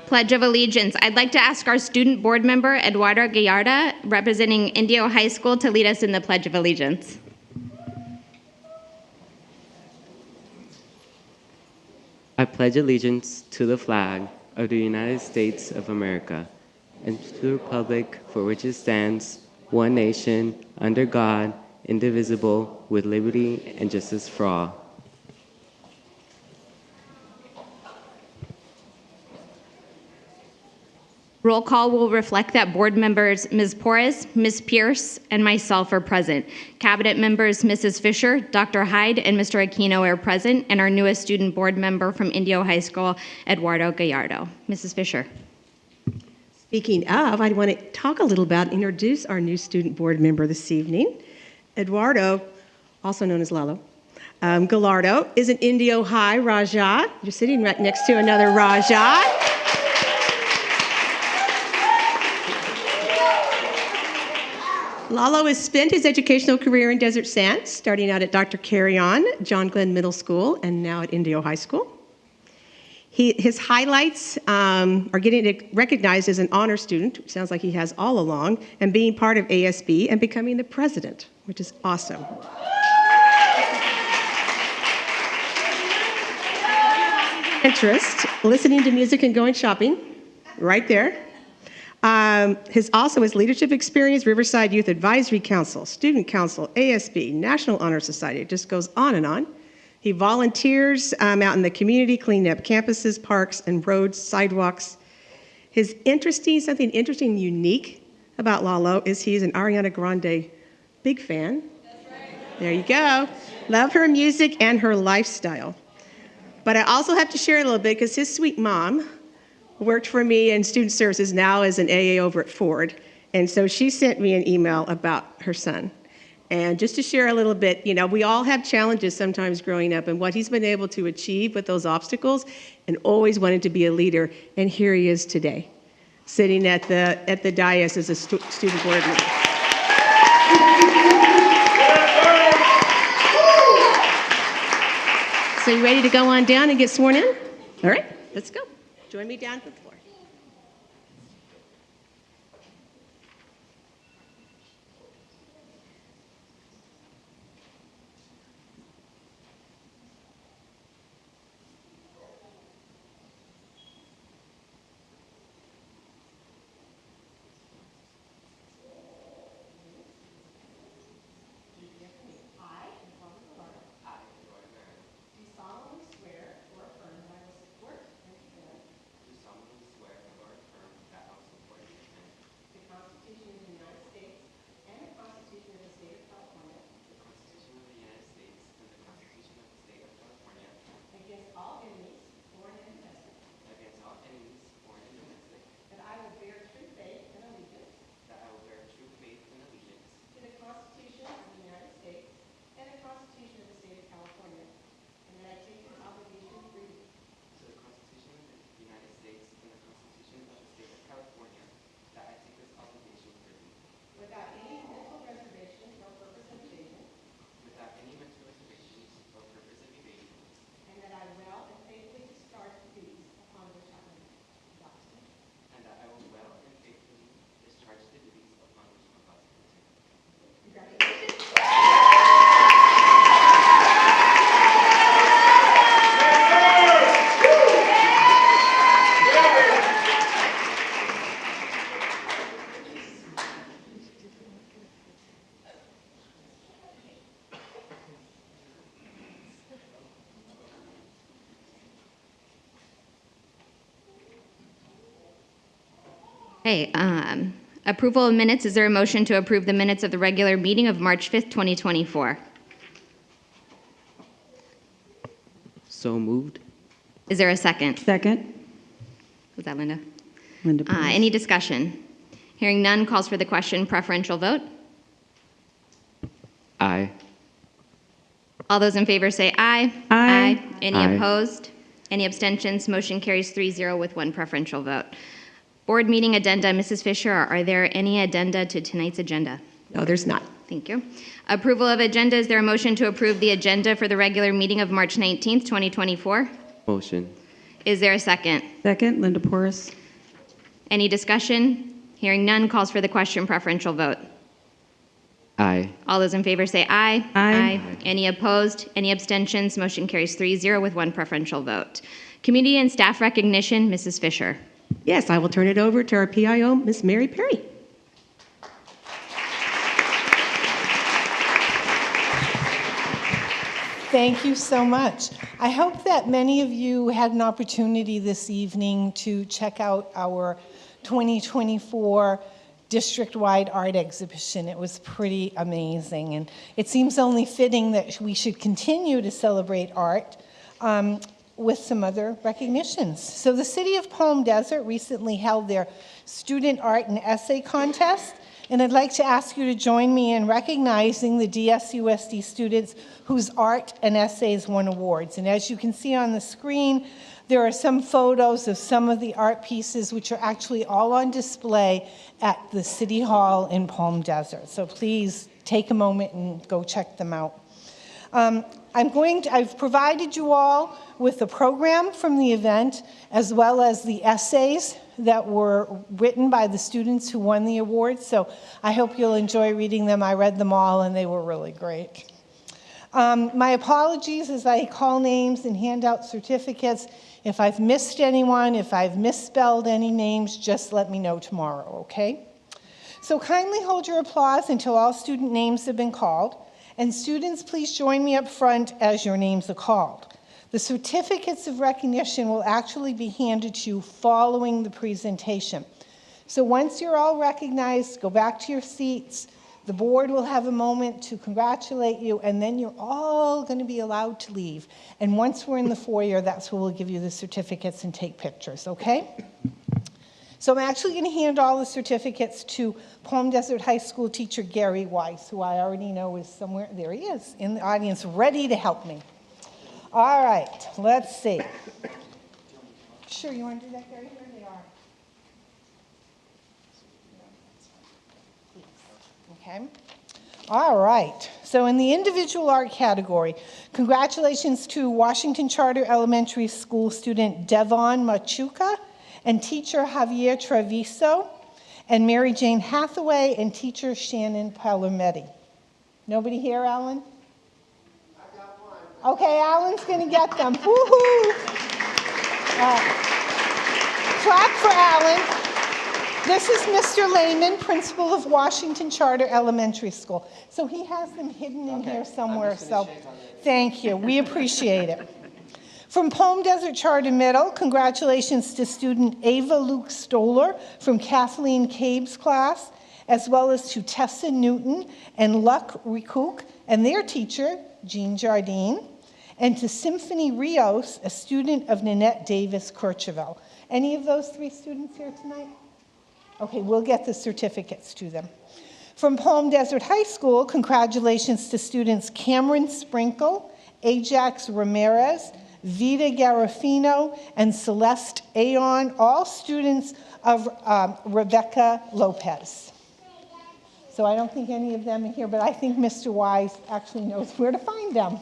Pledge of Allegiance. I'd like to ask our student board member, Eduardo Gallarda, representing Indio High School, to lead us in the Pledge of Allegiance. I pledge allegiance to the flag of the United States of America and to the republic for which it stands, one nation, under God, indivisible, with liberty and justice for all. Roll call will reflect that board members Ms. Porras, Ms. Pierce, and myself are present. Cabinet members Mrs. Fisher, Dr. Hyde, and Mr. Aquino are present, and our newest student board member from Indio High School, Eduardo Gallardo. Mrs. Fisher. Speaking of, I want to talk a little about, introduce our new student board member this evening. Eduardo, also known as Lalo, Gallardo, is an Indio High Raja. You're sitting right next to another Raja. Lalo has spent his educational career in Desert Sands, starting out at Dr. Carry-On, John Glenn Middle School, and now at Indio High School. His highlights are getting recognized as an honor student, which sounds like he has all along, and being part of ASB and becoming the president, which is awesome. Interest, listening to music and going shopping, right there. His leadership experience, Riverside Youth Advisory Council, Student Council, ASB, National Honor Society. It just goes on and on. He volunteers out in the community, cleaning up campuses, parks, and roads, sidewalks. Something interesting, unique about Lalo is he's an Ariana Grande big fan. That's right. There you go. Love her music and her lifestyle. But I also have to share a little bit because his sweet mom worked for me in student services, now as an AA over at Ford. And so she sent me an email about her son. And just to share a little bit, we all have challenges sometimes growing up, and what he's been able to achieve with those obstacles, and always wanted to be a leader. And here he is today, sitting at the dais as a student board member. So you ready to go on down and get sworn in? All right, let's go. Join me down at the floor. Okay, approval of minutes. Is there a motion to approve the minutes of the regular meeting of March 5th, 2024? So moved. Is there a second? Second. Was that Linda? Linda, please. Any discussion? Hearing none, calls for the question, preferential vote. Aye. All those in favor say aye. Aye. Any Aye. opposed? Any abstentions? Motion carries 3-0 with one preferential vote. Board meeting addenda. Mrs. Fisher, are there any addenda to tonight's agenda? No, there's not. Thank you. Approval of agenda. Is there a motion to approve the agenda for the regular meeting of March 19th, 2024? Motion. Is there a second? Second, Linda Porras. Any discussion? Hearing none, calls for the question preferential vote. Aye. All those in favor say aye. Aye. Any opposed? Any abstentions? Motion carries 3-0 with one preferential vote. Community and staff recognition, Mrs. Fisher. Yes, I will turn it over to our PIO, Ms. Mary Perry. Thank you so much. I hope that many of you had an opportunity this evening to check out our 2024 district-wide art exhibition. It was pretty amazing, and it seems only fitting that we should continue to celebrate art with some other recognitions. So the City of Palm Desert recently held their Student Art and Essay Contest, and I'd like to ask you to join me in recognizing the DSUSD students whose art and essays won awards. And as you can see on the screen, there are some photos of some of the art pieces which are actually all on display at the City Hall in Palm Desert. So please take a moment and go check them out. I've provided you all with a program from the event, as well as the essays that were written by the students who won the awards. So I hope you'll enjoy reading them. I read them all, and they were really great. My apologies as I call names and hand out certificates. If I've missed anyone, if I've misspelled any names, just let me know tomorrow, okay? So kindly hold your applause until all student names have been called. And students, please join me up front as your names are called. The certificates of recognition will actually be handed to you following the presentation. So once you're all recognized, go back to your seats. The board will have a moment to congratulate you, and then you're all going to be allowed to leave. And once we're in the foyer, that's where we'll give you the certificates and take pictures, okay? So I'm actually going to hand all the certificates to Palm Desert High School teacher Gary Weiss, who I already know is somewhere, there he is, in the audience, ready to help me. All right, let's see. Sure, you want to do that, Gary? Here they are. Okay. All right. So in the individual art category, congratulations to Washington Charter Elementary School student Devon Machuca and teacher Javier Treviso, and Mary Jane Hathaway and teacher Shannon Palermetti. Nobody here, Alan? I got one. Okay, Alan's going to get them. Woohoo! Clap for Alan. This is Mr. Lehman, principal of Washington Charter Elementary School. So he has them hidden in here somewhere. So thank you. We appreciate it. From Palm Desert Charter Middle, congratulations to student Ava Luke Stoller from Kathleen Cabe's class, as well as to Tessa Newton and Luck Rikook and their teacher, Jean Jardine, and to Symphony Rios, a student of Nanette Davis Kircheville. Any of those three students here tonight? Okay, we'll get the certificates to them. From Palm Desert High School, congratulations to students Cameron Sprinkle, Ajax Ramirez, Vita Garofino, and Celeste Aon, all students of Rebecca Lopez. So I don't think any of them are here, but I think Mr. Wise actually knows where to find them.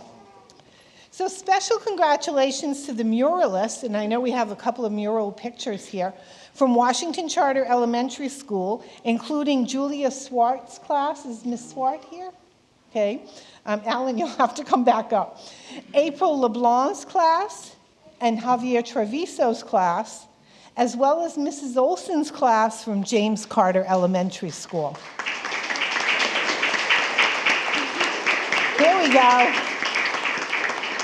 So special congratulations to the muralists, and I know we have a couple of mural pictures here, from Washington Charter Elementary School, including Julia Swart's class. Is Ms. Swart here? Okay. Alan, you'll have to come back up. April LeBlanc's class and Javier Treviso's class, as well as Mrs. Olson's class from James Carter Elementary School. Here we go.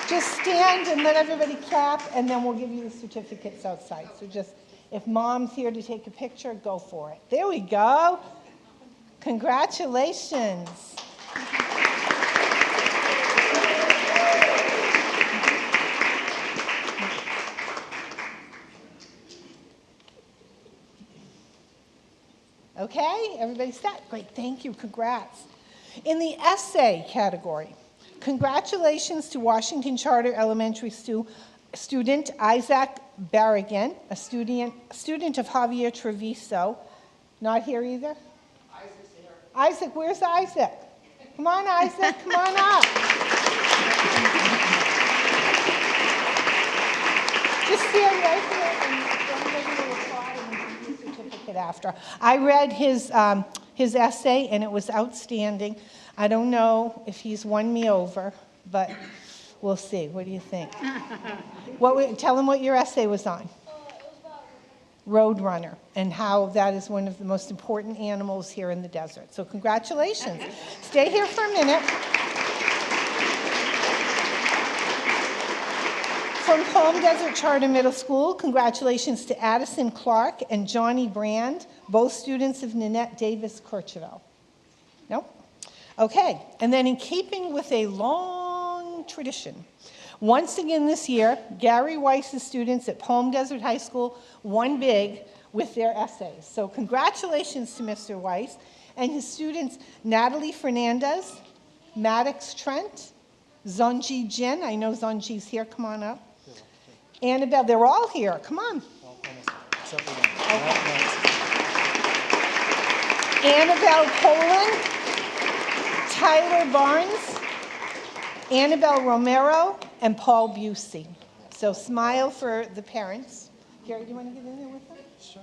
Just stand and let everybody clap, and then we'll give you the certificates outside. So just, if mom's here to take a picture, go for it. There we go. Congratulations. Okay, everybody set? Great, thank you, congrats. In the essay category, congratulations to Washington Charter Elementary student Isaac Barragan, a student of Javier Treviso. Not here either? Isaac's here. Isaac, where's Isaac? Come on, Isaac, come on up. Just stand right here and everybody will apply and give you a certificate after. I read his essay and it was outstanding. I don't know if he's won me over, but we'll see. What do you think? Tell him what your essay was on. Roadrunner, and how that is one of the most important animals here in the desert. So congratulations. Stay here for a minute. From Palm Desert Charter Middle School, congratulations to Addison Clark and Johnny Brand, both students of Nanette Davis Kirchville. No? Okay, and then in keeping with a long tradition, once again this year, Gary Weiss's students at Palm Desert High School won big with their essays. So congratulations to Mr. Weiss and his students Natalie Fernandez, Maddox Trent, Zonji Jin. I know Zonji's here. Come on up. Annabelle, they're all here. Come on. Okay. Annabelle Poland, Tyler Barnes, Annabelle Romero, and Paul Busey. So smile for the parents. Gary, do you want to get in there with them? Sure.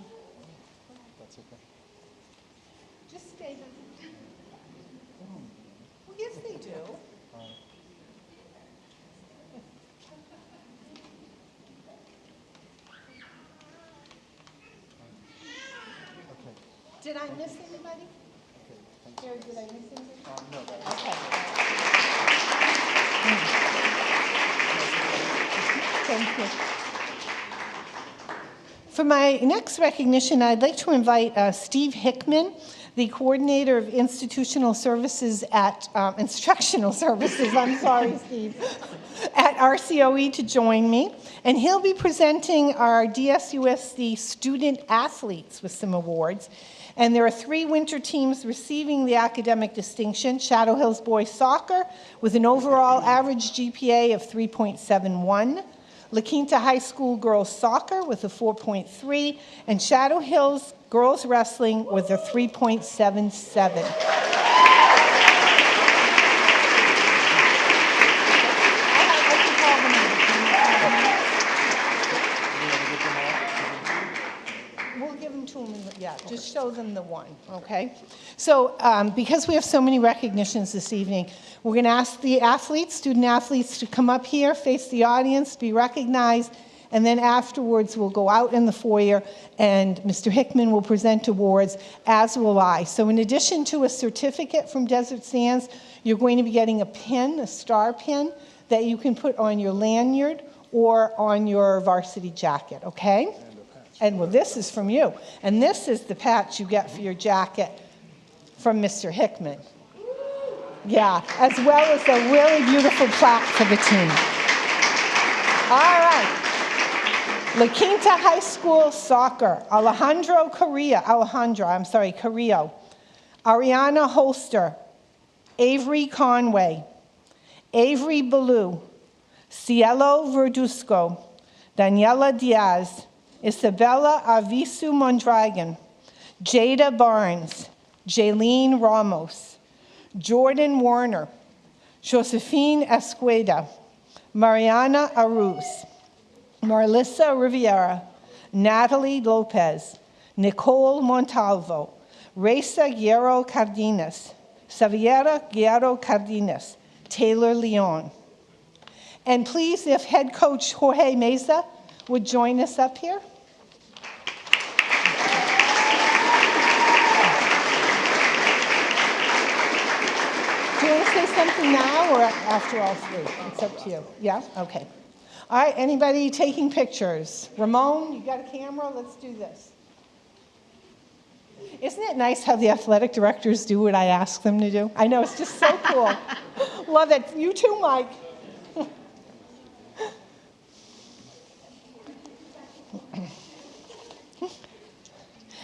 That's okay. Just stay there. Well, yes, they do. Okay. Did I miss anybody? Gary, did I miss anybody? No. Okay. Thank you. For my next recognition, I'd like to invite Steve Hickman, the coordinator of institutional services at instructional services. I'm sorry, Steve, at RCOE to join me, and he'll be presenting our DSUSD student athletes with some awards. And there are 3 winter teams receiving the academic distinction: Shadow Hills Boys Soccer with an overall average GPA of 3.71, La Quinta High School Girls Soccer with a 4.3, and Shadow Hills Girls Wrestling with a 3.77. We'll give them to them, yeah, just show them the one, okay? So because we have so many recognitions this evening, we're going to ask the athletes, student athletes, to come up here, face the audience, be recognized, and then afterwards we'll go out in the foyer and Mr. Hickman will present awards, as will I. So in addition to a certificate from Desert Sands, you're going to be getting a pin, a star pin, that you can put on your lanyard or on your varsity jacket, okay? And well, this is from you. And this is the patch you get for your jacket from Mr. Hickman. Yeah, as well as a really beautiful plaque for the team. All right. La Quinta High School Soccer, Carrillo. Ariana Holster, Avery Conway, Avery Ballou, Cielo Verduzco, Daniela Diaz, Isabella Avisu Mondragon, Jada Barnes, Jaylene Ramos, Jordan Warner, Josephine Esqueda, Mariana Aruz, Marlissa Riviera, Natalie Lopez, Nicole Montalvo, Reza Guerrero Cardenas, Xaviera Guerrero Cardenas, Taylor Leon. And please, if head coach Jorge Meza would join us up here. Do you want to say something now or after all 3? It's up to you. Yeah? Okay. All right, anybody taking pictures? Ramon, you got a camera? Let's do this. Isn't it nice how the athletic directors do what I ask them to do? I know, it's just so cool. Love it. You too, Mike.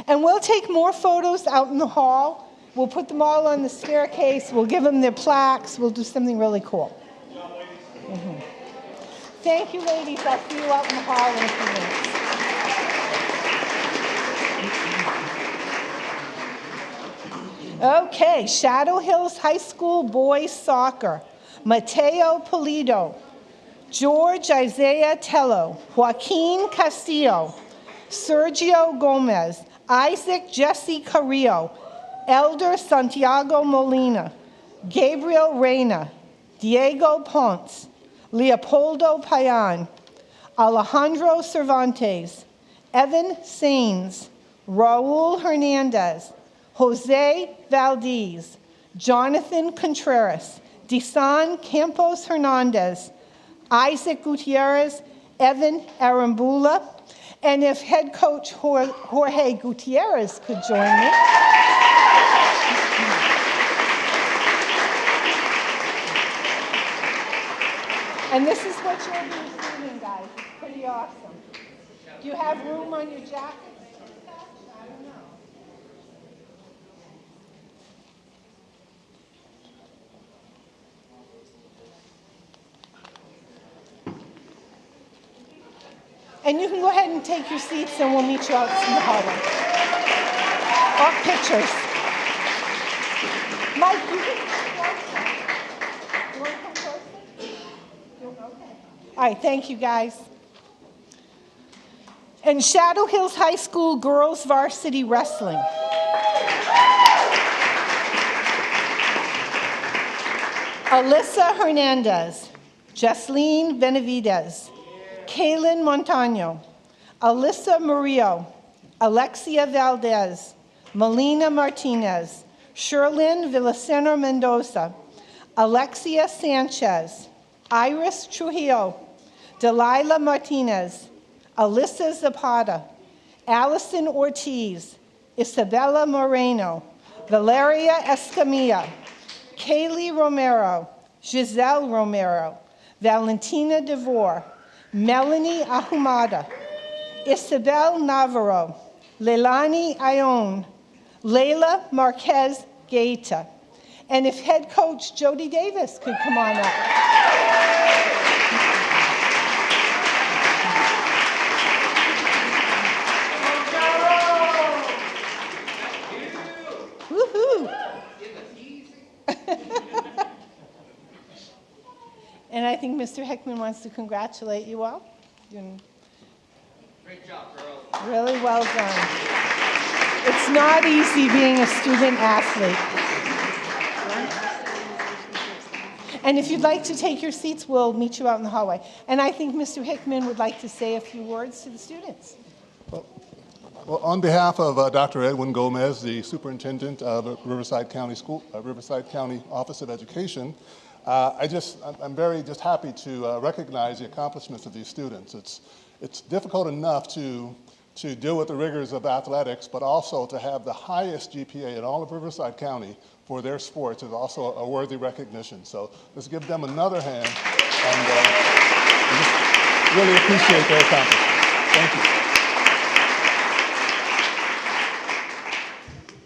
And we'll take more photos out in the hall. We'll put them all on the staircase. We'll give them their plaques. We'll do something really cool. Mm-hmm. Thank you, ladies. I'll see you out in the hall in a few minutes. Okay, Shadow Hills High School Boys Soccer. Mateo Pulido, George Isaiah Tello, Joaquin Castillo, Sergio Gomez, Isaac Jesse Carrillo, Elder Santiago Molina, Gabriel Reyna, Diego Ponce, Leopoldo Payan, Alejandro Cervantes, Evan Sains, Raul Hernandez, Jose Valdez, Jonathan Contreras, Disan Campos Hernandez, Isaac Gutierrez, Evan Arambula, and if head coach Jorge Gutierrez could join me. And this is what you'll be receiving, guys. It's pretty awesome. Do you have room on your jackets? I don't know. And you can go ahead and take your seats and we'll meet you out in the hallway. Or pictures. Mike, you can come closer. You want to come closer? Okay. All right, thank you guys. And Shadow Hills High School Girls Varsity Wrestling. Alyssa Hernandez, Jesseline Benavides, Kaylin Montano, Alyssa Murillo, Alexia Valdez, Melina Martinez, Sherlyn Villacena Mendoza, Alexia Sanchez, Iris Trujillo, Delilah Martinez, Alyssa Zapata, Allison Ortiz, Isabella Moreno, Valeria Escamilla, Kaylee Romero, Giselle Romero, Valentina DeVore, Melanie Ahumada, Isabel Navarro, Leilani Ione, Layla Marquez Gaeta. And if head coach Jody Davis could come on up. Woohoo! And I think Mr. Hickman wants to congratulate you all. Great job, girls. Really well done. It's not easy being a student athlete. And if you'd like to take your seats, we'll meet you out in the hallway. And I think Mr. Hickman would like to say a few words to the students. Well, on behalf of Dr. Edwin Gomez, the superintendent of Riverside County Office of Education, I'm very happy to recognize the accomplishments of these students. It's difficult enough to deal with the rigors of athletics, but also to have the highest GPA in all of Riverside County for their sports is also a worthy recognition. So let's give them another hand, and we just really appreciate their accomplishments. Thank you.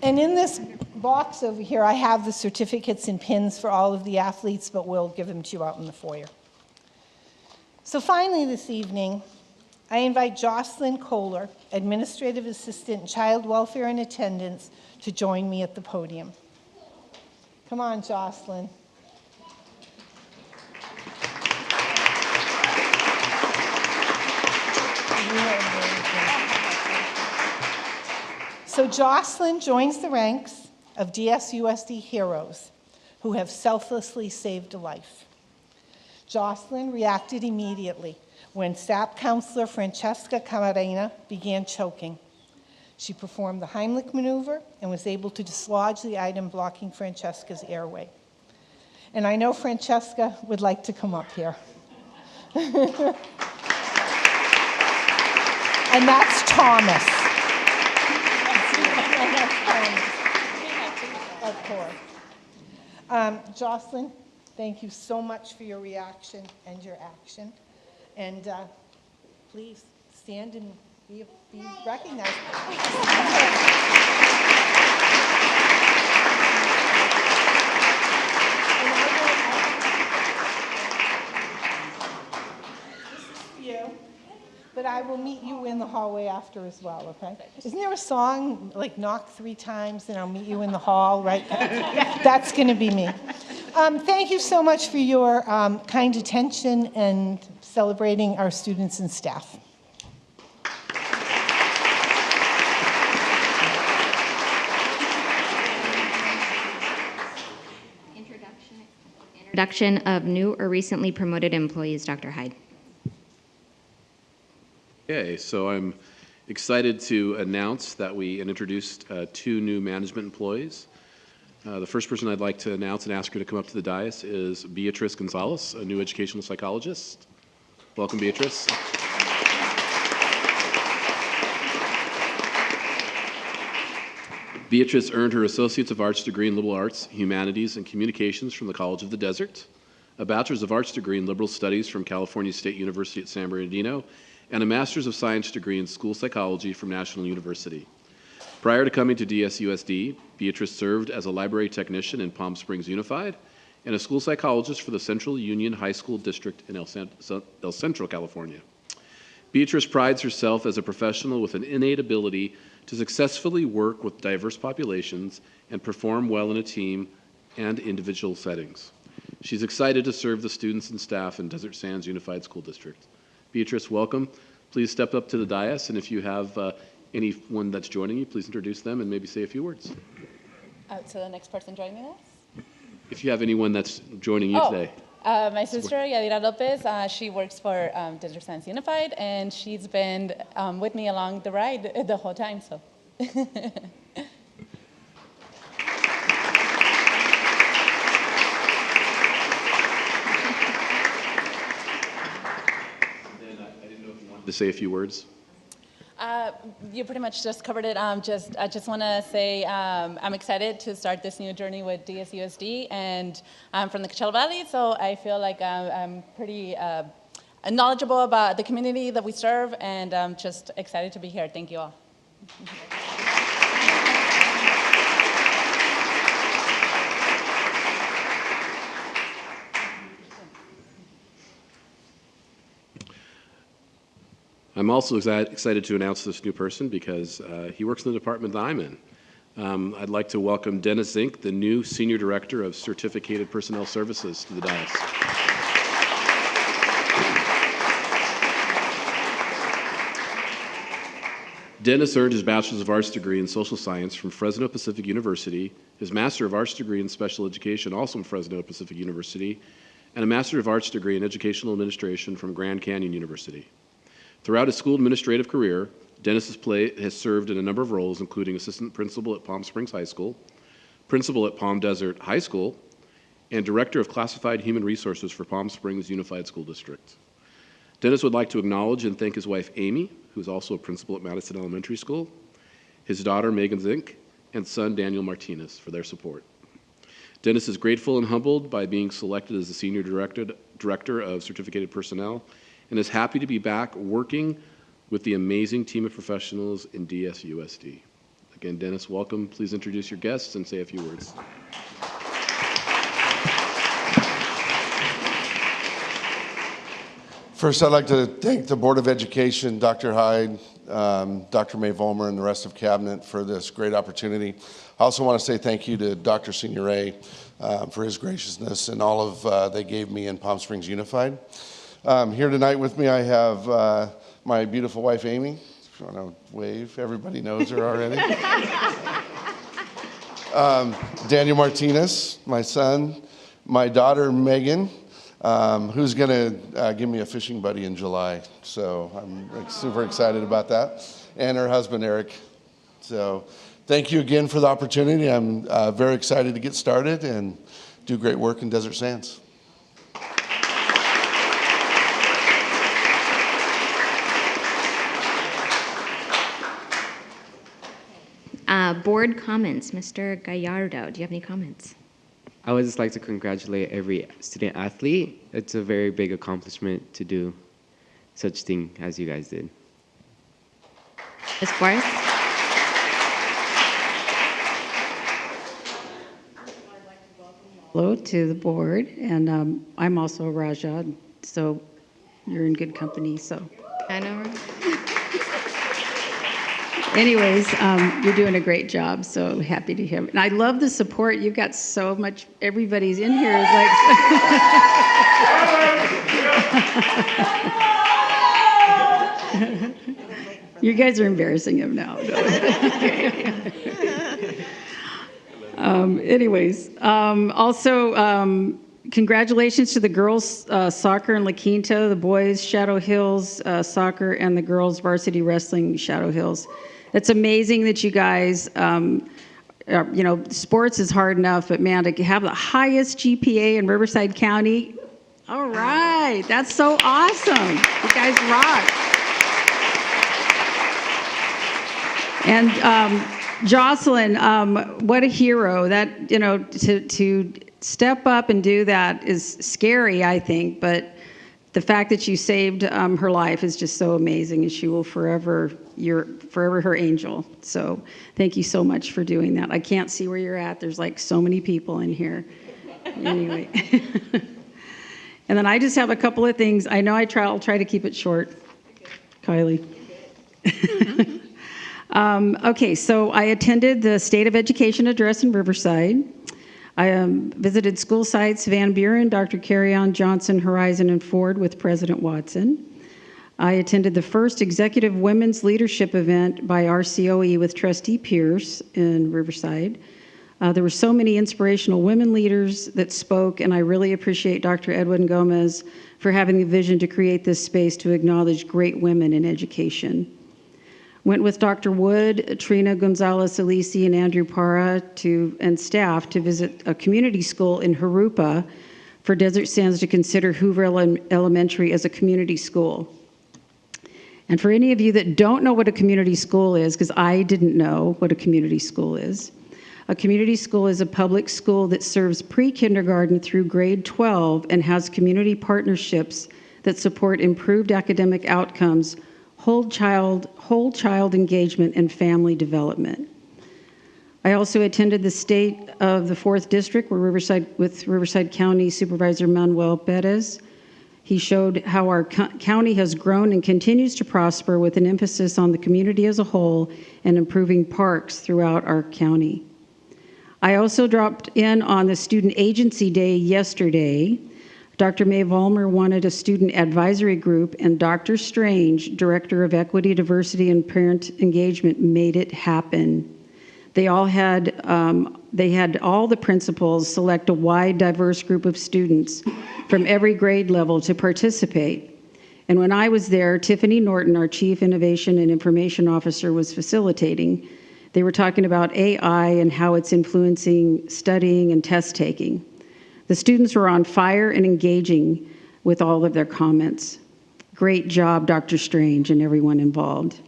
And in this box over here, I have the certificates and pins for all of the athletes, but we'll give them to you out in the foyer. So finally this evening, I invite Jocelyn Kohler, Administrative Assistant, Child Welfare and Attendance, to join me at the podium. Come on, Jocelyn. So Jocelyn joins the ranks of DSUSD heroes who have selflessly saved a life. Jocelyn reacted immediately when SAP counselor Francesca Camarena began choking. She performed the Heimlich maneuver and was able to dislodge the item blocking Francesca's airway. And I know Francesca would like to come up here. And that's Thomas. Of course. Jocelyn, thank you so much for your reaction and your action. And please stand and be recognized. This is for you, but I will meet you in the hallway after as well, okay? Isn't there a song, like knock 3 times and I'll meet you in the hall, right? That's going to be me. Thank you so much for your kind attention and celebrating our students and staff. Introduction of new or recently promoted employees, Dr. Hyde. Okay, so I'm excited to announce that we introduced 2 new management employees. The first person I'd like to announce and ask her to come up to the dais is Beatrice Gonzalez, a new educational psychologist. Welcome, Beatrice. Beatrice earned her Associates of Arts degree in Liberal Arts, Humanities, and Communications from the College of the Desert, a Bachelor's of Arts degree in Liberal Studies from California State University at San Bernardino, and a Master's of Science degree in School Psychology from National University. Prior to coming to DSUSD, Beatrice served as a library technician in Palm Springs Unified and a school psychologist for the Central Union High School District in El Centro, California. Beatrice prides herself as a professional with an innate ability to successfully work with diverse populations and perform well in a team and individual settings. She's excited to serve the students and staff in Desert Sands Unified School District. Beatrice, welcome. Please step up to the dais, and if you have anyone that's joining you, please introduce them and maybe say a few words. So the next person joining us? If you have anyone that's joining you today. My sister, Yadira Lopez, she works for Desert Sands Unified, and she's been with me along the ride the whole time, so. To say a few words? You pretty much just covered it. I just want to say I'm excited to start this new journey with DSUSD, and I'm from the Coachella Valley, so I feel like I'm pretty knowledgeable about the community that we serve, and I'm just excited to be here. Thank you all. I'm also excited to announce this new person because he works in the department that I'm in. I'd like to welcome Dennis Zink, the new Senior Director of Certificated Personnel Services, to the dais. Dennis earned his Bachelor's of Arts degree in Social Science from Fresno Pacific University, his Master of Arts degree in Special Education also from Fresno Pacific University, and a Master of Arts degree in Educational Administration from Grand Canyon University. Throughout his school administrative career, Dennis has served in a number of roles, including assistant principal at Palm Springs High School, principal at Palm Desert High School, and director of classified human resources for Palm Springs Unified School District. Dennis would like to acknowledge and thank his wife, Amy, who's also a principal at Madison Elementary School, his daughter, Megan Zink, and son, Daniel Martinez, for their support. Dennis is grateful and humbled by being selected as the Senior Director of Certificated Personnel, and is happy to be back working with the amazing team of professionals in DSUSD. Again, Dennis, welcome. Please introduce your guests and say a few words. First, I'd like to thank the Board of Education, Dr. Hyde, Dr. May Vollmer, and the rest of Cabinet for this great opportunity. I also want to say thank you to Dr. Signoret for his graciousness and all of they gave me in Palm Springs Unified. Here tonight with me, I have my beautiful wife, Amy. If you want to wave, everybody knows her already. Daniel Martinez, my son, my daughter, Megan, who's going to give me a fishing buddy in July. So I'm super excited about that. And her husband, Eric. So thank you again for the opportunity. I'm very excited to get started and do great work in Desert Sands. Board comments. Mr. Gallardo, do you have any comments? I would just like to congratulate every student athlete. It's a very big accomplishment to do such thing as you guys did. Ms. Forrest? Hello to the board, and I'm also Raja, so you're in good company, so I know. Anyways, you're doing a great job, so happy to hear. And I love the support. You've got so much, everybody's in here is like... You guys are embarrassing him now. Also, congratulations to the girls soccer in La Quinta, the boys Shadow Hills soccer, and the girls varsity wrestling Shadow Hills. It's amazing that you guys, sports is hard enough, but man, to have the highest GPA in Riverside County, all right, that's so awesome. You guys rock. And Jocelyn, what a hero. That, to step up and do that is scary, I think, but the fact that you saved her life is just so amazing, and she will forever her angel. So thank you so much for doing that. I can't see where you're at. There's like so many people in here. Anyway. And then I just have a couple of things. I know I'll try to keep it short. Kylie. Okay, so I attended the State of Education address in Riverside. I visited school sites, Van Buren, Dr. Carry-On, Johnson, Horizon, and Ford with President Watson. I attended the first executive women's leadership event by RCOE with Trustee Pierce in Riverside. There were so many inspirational women leaders that spoke, and I really appreciate Dr. Edwin Gomez for having the vision to create this space to acknowledge great women in education. Went with Dr. Wood, Trina Gonzalez-Alisi, and Andrew Parra and staff to visit a community school in Jurupa for Desert Sands to consider Hoover Elementary as a community school. And for any of you that don't know what a community school is, because I didn't know what a community school is, a community school is a public school that serves pre-kindergarten through grade 12 and has community partnerships that support improved academic outcomes, whole child engagement, and family development. I also attended the State of the 4th District with Riverside County Supervisor Manuel Perez. He showed how our county has grown and continues to prosper with an emphasis on the community as a whole and improving parks throughout our county. I also dropped in on the Student Agency Day yesterday. Dr. May Vollmer wanted a student advisory group, and Dr. Strange, Director of Equity, Diversity, and Parent Engagement, made it happen. They had all the principals select a wide, diverse group of students from every grade level to participate. And when I was there, Tiffany Norton, our Chief Innovation and Information Officer, was facilitating. They were talking about AI and how it's influencing studying and test taking. The students were on fire and engaging with all of their comments. Great job, Dr. Strange, and everyone involved.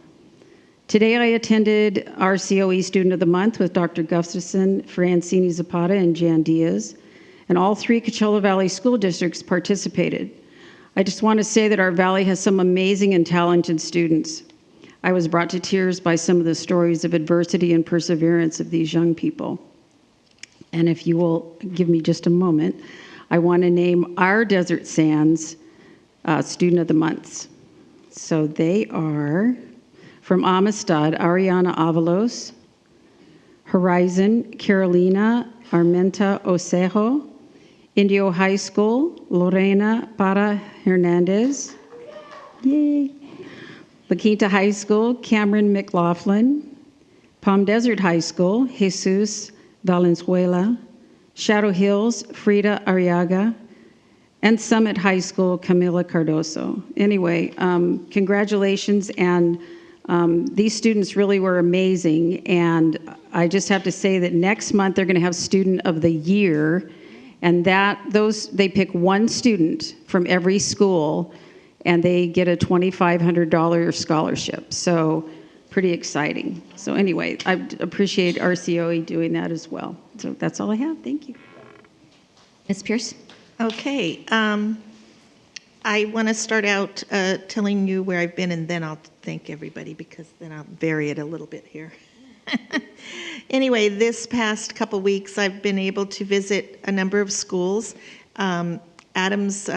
Today I attended RCOE Student of the Month with Dr. Gustafson, Francine Zapata, and Jan Diaz, and all 3 Coachella Valley school districts participated. I just want to say that our valley has some amazing and talented students. I was brought to tears by some of the stories of adversity and perseverance of these young people. And if you will give me just a moment, I want to name our Desert Sands Student of the Months. So they are from Amistad, Ariana Avalos, Horizon, Carolina Armenta Osejo, Indio High School, Lorena Para Hernandez, yay. La Quinta High School, Cameron McLaughlin, Palm Desert High School, Jesus Valenzuela, Shadow Hills, Frida Arriaga, and Summit High School, Camila Cardoso. Anyway, congratulations, and these students really were amazing, and I just have to say that next month they're going to have Student of the Year, and they pick one student from every school, and they get a $2,500 scholarship. So pretty exciting. So anyway, I appreciate RCOE doing that as well. So that's all I have. Thank you. Ms. Pierce? Okay. I want to start out telling you where I've been, and then I'll thank everybody, because then I'll vary it a little bit here. Anyway, this past couple weeks, I've been able to visit a number of schools. Adams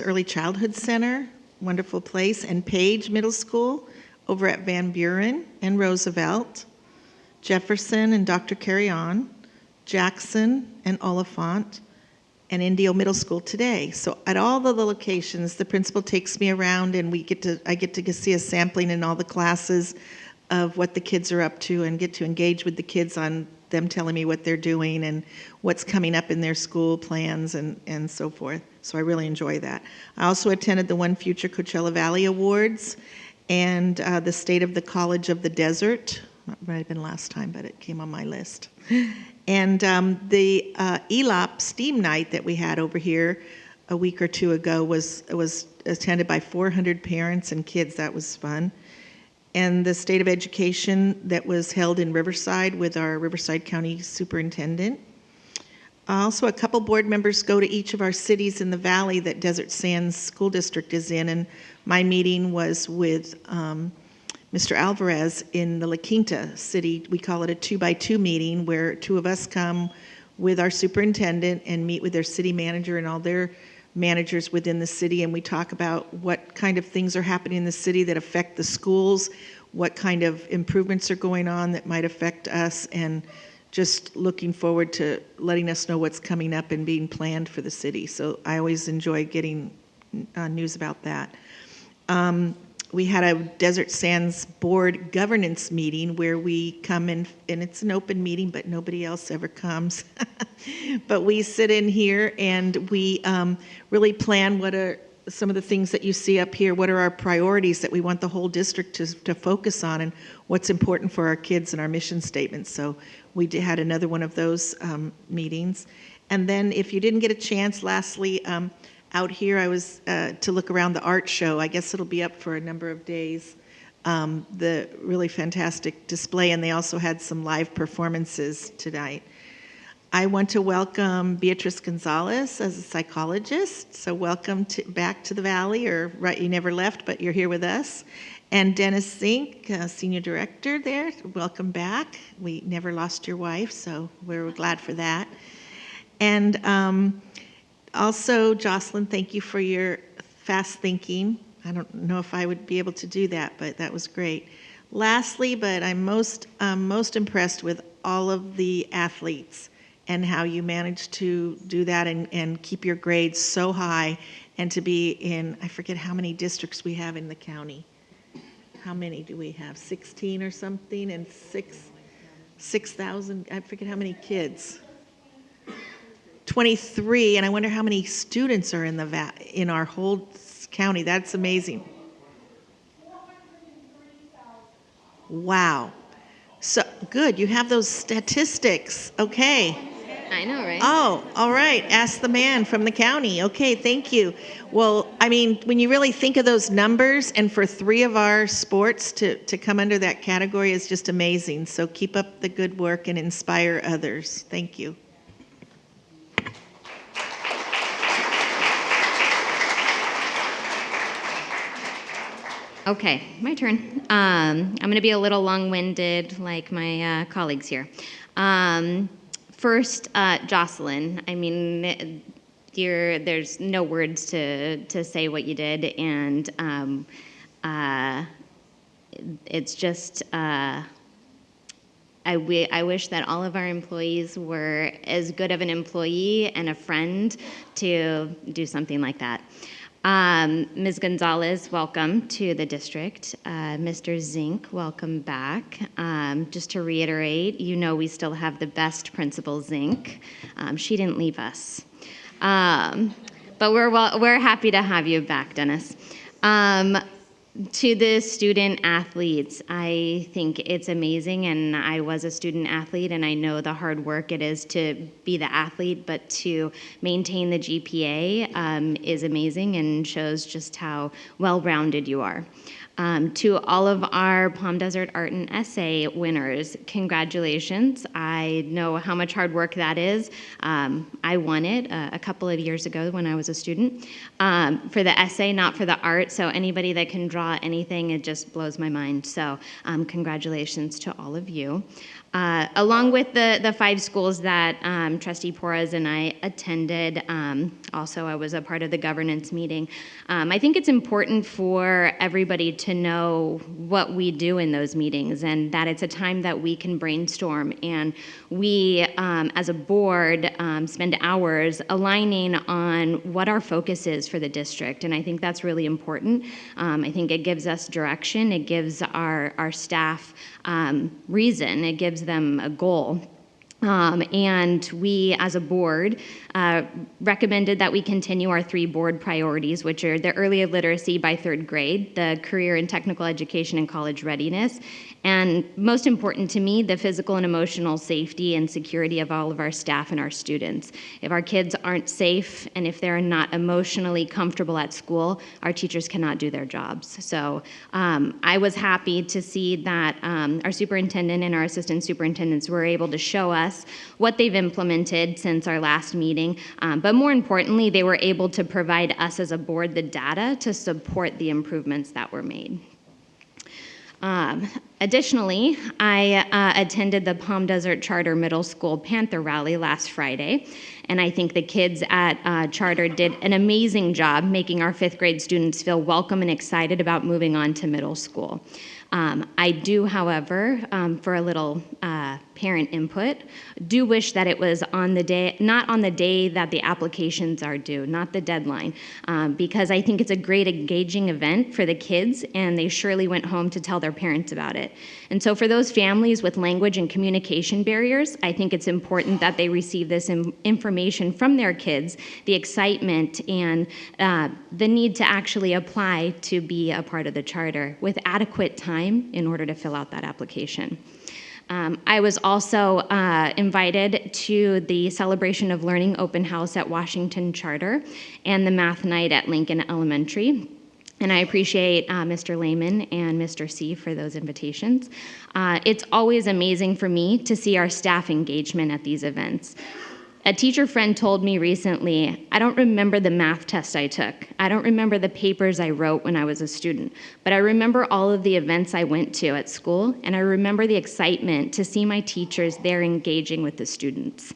Early Childhood Center wonderful place, and Page Middle School over at Van Buren and Roosevelt, Jefferson and Dr. Carry On, Jackson and Oliphant, and Indio Middle School today. So at all the locations, the principal takes me around and I get to see a sampling in all the classes of what the kids are up to and get to engage with the kids on them telling me what they're doing and what's coming up in their school plans and so forth. So I really enjoy that. I also attended the One Future Coachella Valley Awards and the State of the College of the Desert. That might have been last time, but it came on my list. And the ELOP STEAM night that we had over here a week or two ago was attended by 400 parents and kids. That was fun. And the State of Education that was held in Riverside with our Riverside County Superintendent. Also, a couple board members go to each of our cities in the valley that Desert Sands School District is in, and my meeting was with Mr. Alvarez in the La Quinta city. We call it a 2x2 meeting where two of us come with our superintendent and meet with their city manager and all their managers within the city, and we talk about what kind of things are happening in the city that affect the schools, what kind of improvements are going on that might affect us, and just looking forward to letting us know what's coming up and being planned for the city. So I always enjoy getting news about that. We had a Desert Sands Board governance meeting where we come in, and it's an open meeting, but nobody else ever comes. But we sit in here and we really plan what are some of the things that you see up here, what are our priorities that we want the whole district to focus on, and what's important for our kids and our mission statements. So we had another one of those meetings. And then if you didn't get a chance, lastly, out here, I was to look around the art show. I guess it'll be up for a number of days. The really fantastic display, and they also had some live performances tonight. I want to welcome Beatrice Gonzalez as a psychologist. So welcome back to the Valley, or right, you never left, but you're here with us. And Dennis Zink, Senior Director there, welcome back. We never lost your wife, so we're glad for that. And also, Jocelyn, thank you for your fast thinking. I don't know if I would be able to do that, but that was great. Lastly, but I'm most impressed with all of the athletes and how you managed to do that and keep your grades so high and to be in, I forget how many districts we have in the county. How many do we have? 16 or something, and 6,000, I forget how many kids. 23, and I wonder how many students are in our whole county. That's amazing. Wow. So good, you have those statistics. Okay. I know, right? Oh, all right. Ask the man from the county. Okay, thank you. Well, I mean, when you really think of those numbers, and for 3 of our sports to come under that category is just amazing. So keep up the good work and inspire others. Thank you. Okay, my turn. I'm going to be a little long-winded like my colleagues here. First, Jocelyn, I mean, there's no words to say what you did, and it's just, I wish that all of our employees were as good of an employee and a friend to do something like that. Ms. Gonzalez, welcome to the district. Mr. Zink, welcome back. Just to reiterate, you know we still have the best principal, Zink. She didn't leave us. But we're happy to have you back, Dennis. To the student athletes, I think it's amazing, and I was a student athlete, and I know the hard work it is to be the athlete, but to maintain the GPA is amazing and shows just how well-rounded you are. To all of our Palm Desert Art and Essay winners, congratulations. I know how much hard work that is. I won it a couple of years ago when I was a student for the essay, not for the art. So anybody that can draw anything, it just blows my mind. So congratulations to all of you. Along with the 5 schools that Trustee Porras and I attended, also I was a part of the governance meeting. I think it's important for everybody to know what we do in those meetings and that it's a time that we can brainstorm and we, as a board, spend hours aligning on what our focus is for the district. And I think that's really important. I think it gives us direction. It gives our staff reason. It gives them a goal. And we, as a board, recommended that we continue our 3 board priorities, which are the early literacy by 3rd grade, the career and technical education and college readiness, and most important to me, the physical and emotional safety and security of all of our staff and our students. If our kids aren't safe and if they're not emotionally comfortable at school, our teachers cannot do their jobs. So I was happy to see that our superintendent and our assistant superintendents were able to show us what they've implemented since our last meeting, but more importantly, they were able to provide us as a board the data to support the improvements that were made. Additionally, I attended the Palm Desert Charter Middle School Panther Rally last Friday, and I think the kids at Charter did an amazing job making our 5th grade students feel welcome and excited about moving on to middle school. I do, however, for a little parent input, do wish that it was on the day, not on the day that the applications are due, not the deadline, because I think it's a great engaging event for the kids, and they surely went home to tell their parents about it. And so for those families with language and communication barriers, I think it's important that they receive this information from their kids, the excitement and the need to actually apply to be a part of the charter with adequate time in order to fill out that application. I was also invited to the Celebration of Learning open house at Washington Charter and the math night at Lincoln Elementary. And I appreciate Mr. Lehman and Mr. C for those invitations. It's always amazing for me to see our staff engagement at these events. A teacher friend told me recently, I don't remember the math test I took. I don't remember the papers I wrote when I was a student, but I remember all of the events I went to at school, and I remember the excitement to see my teachers there engaging with the students.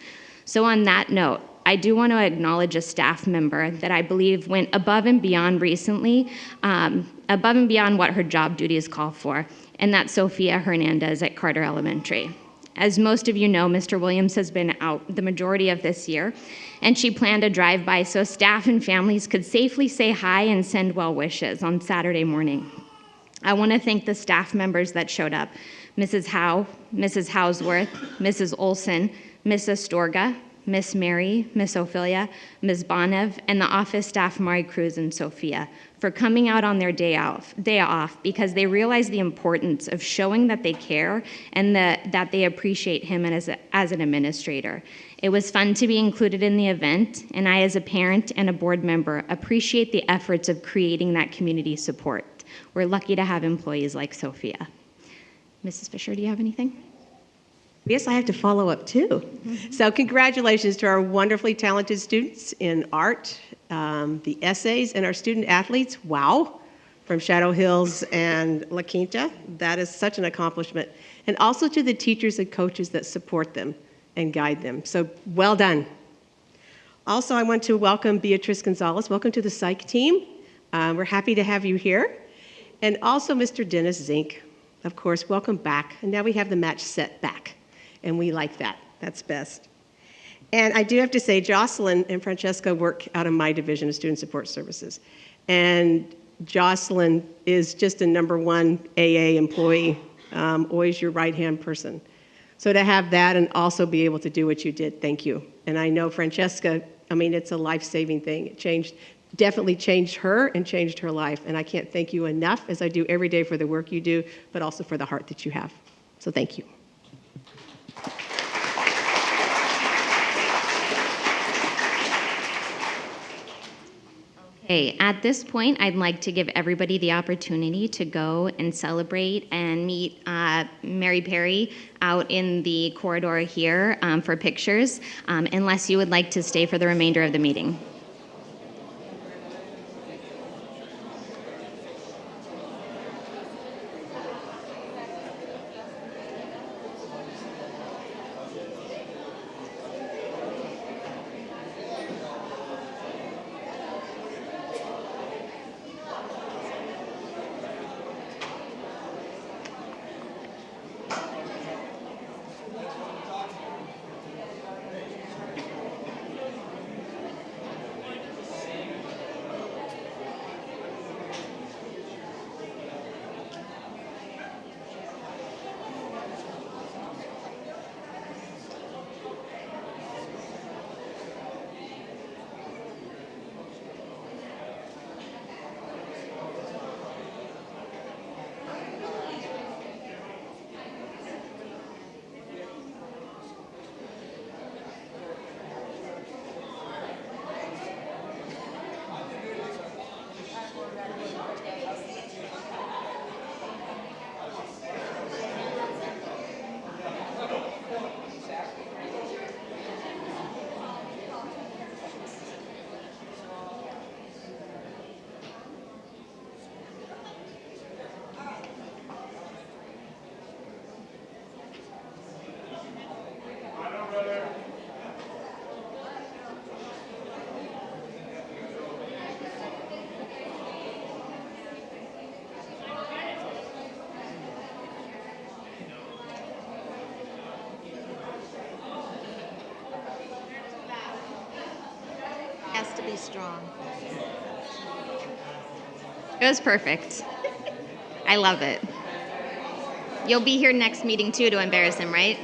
So on that note, I do want to acknowledge a staff member that I believe went above and beyond recently, above and beyond what her job duties call for, and that's Sophia Hernandez at Carter Elementary. As most of you know, Mr. Williams has been out the majority of this year, and she planned a drive-by so staff and families could safely say hi and send well wishes on Saturday morning. I want to thank the staff members that showed up, Mrs. Howe, Mrs. Hausworth, Mrs. Olson, Miss Astorga, Miss Mary, Miss Ophelia, Ms. Bonev, and the office staff Mari Cruz and Sophia for coming out on their day off because they realize the importance of showing that they care and that they appreciate him as an administrator. It was fun to be included in the event, and I, as a parent and a board member, appreciate the efforts of creating that community support. We're lucky to have employees like Sophia. Mrs. Fisher, do you have anything? Yes, I have to follow up too. Mm-hmm. So congratulations to our wonderfully talented students in art, the essays, and our student athletes. Wow, from Shadow Hills and La Quinta. That is such an accomplishment. And also to the teachers and coaches that support them and guide them. So well done. Also, I want to welcome Beatrice Gonzalez. Welcome to the psych team. We're happy to have you here. And also Mr. Dennis Zink, of course, welcome back. And now we have the match set back. And we like that. That's best. And I do have to say, Jocelyn and Francesca work out of my division of Student Support Services. And Jocelyn is just a #1 AA employee, always your right-hand person. So to have that and also be able to do what you did, thank you. And I know Francesca, I mean, it's a life-saving thing. It definitely changed her and changed her life. And I can't thank you enough, as I do every day, for the work you do, but also for the heart that you have. So thank you. Okay, at this point, I'd like to give everybody the opportunity to go and celebrate and meet Mary Perry out in the corridor here for pictures, unless you would like to stay for the remainder of the meeting. Has to be strong. It was perfect. I love it. You'll be here next meeting too to embarrass him, right?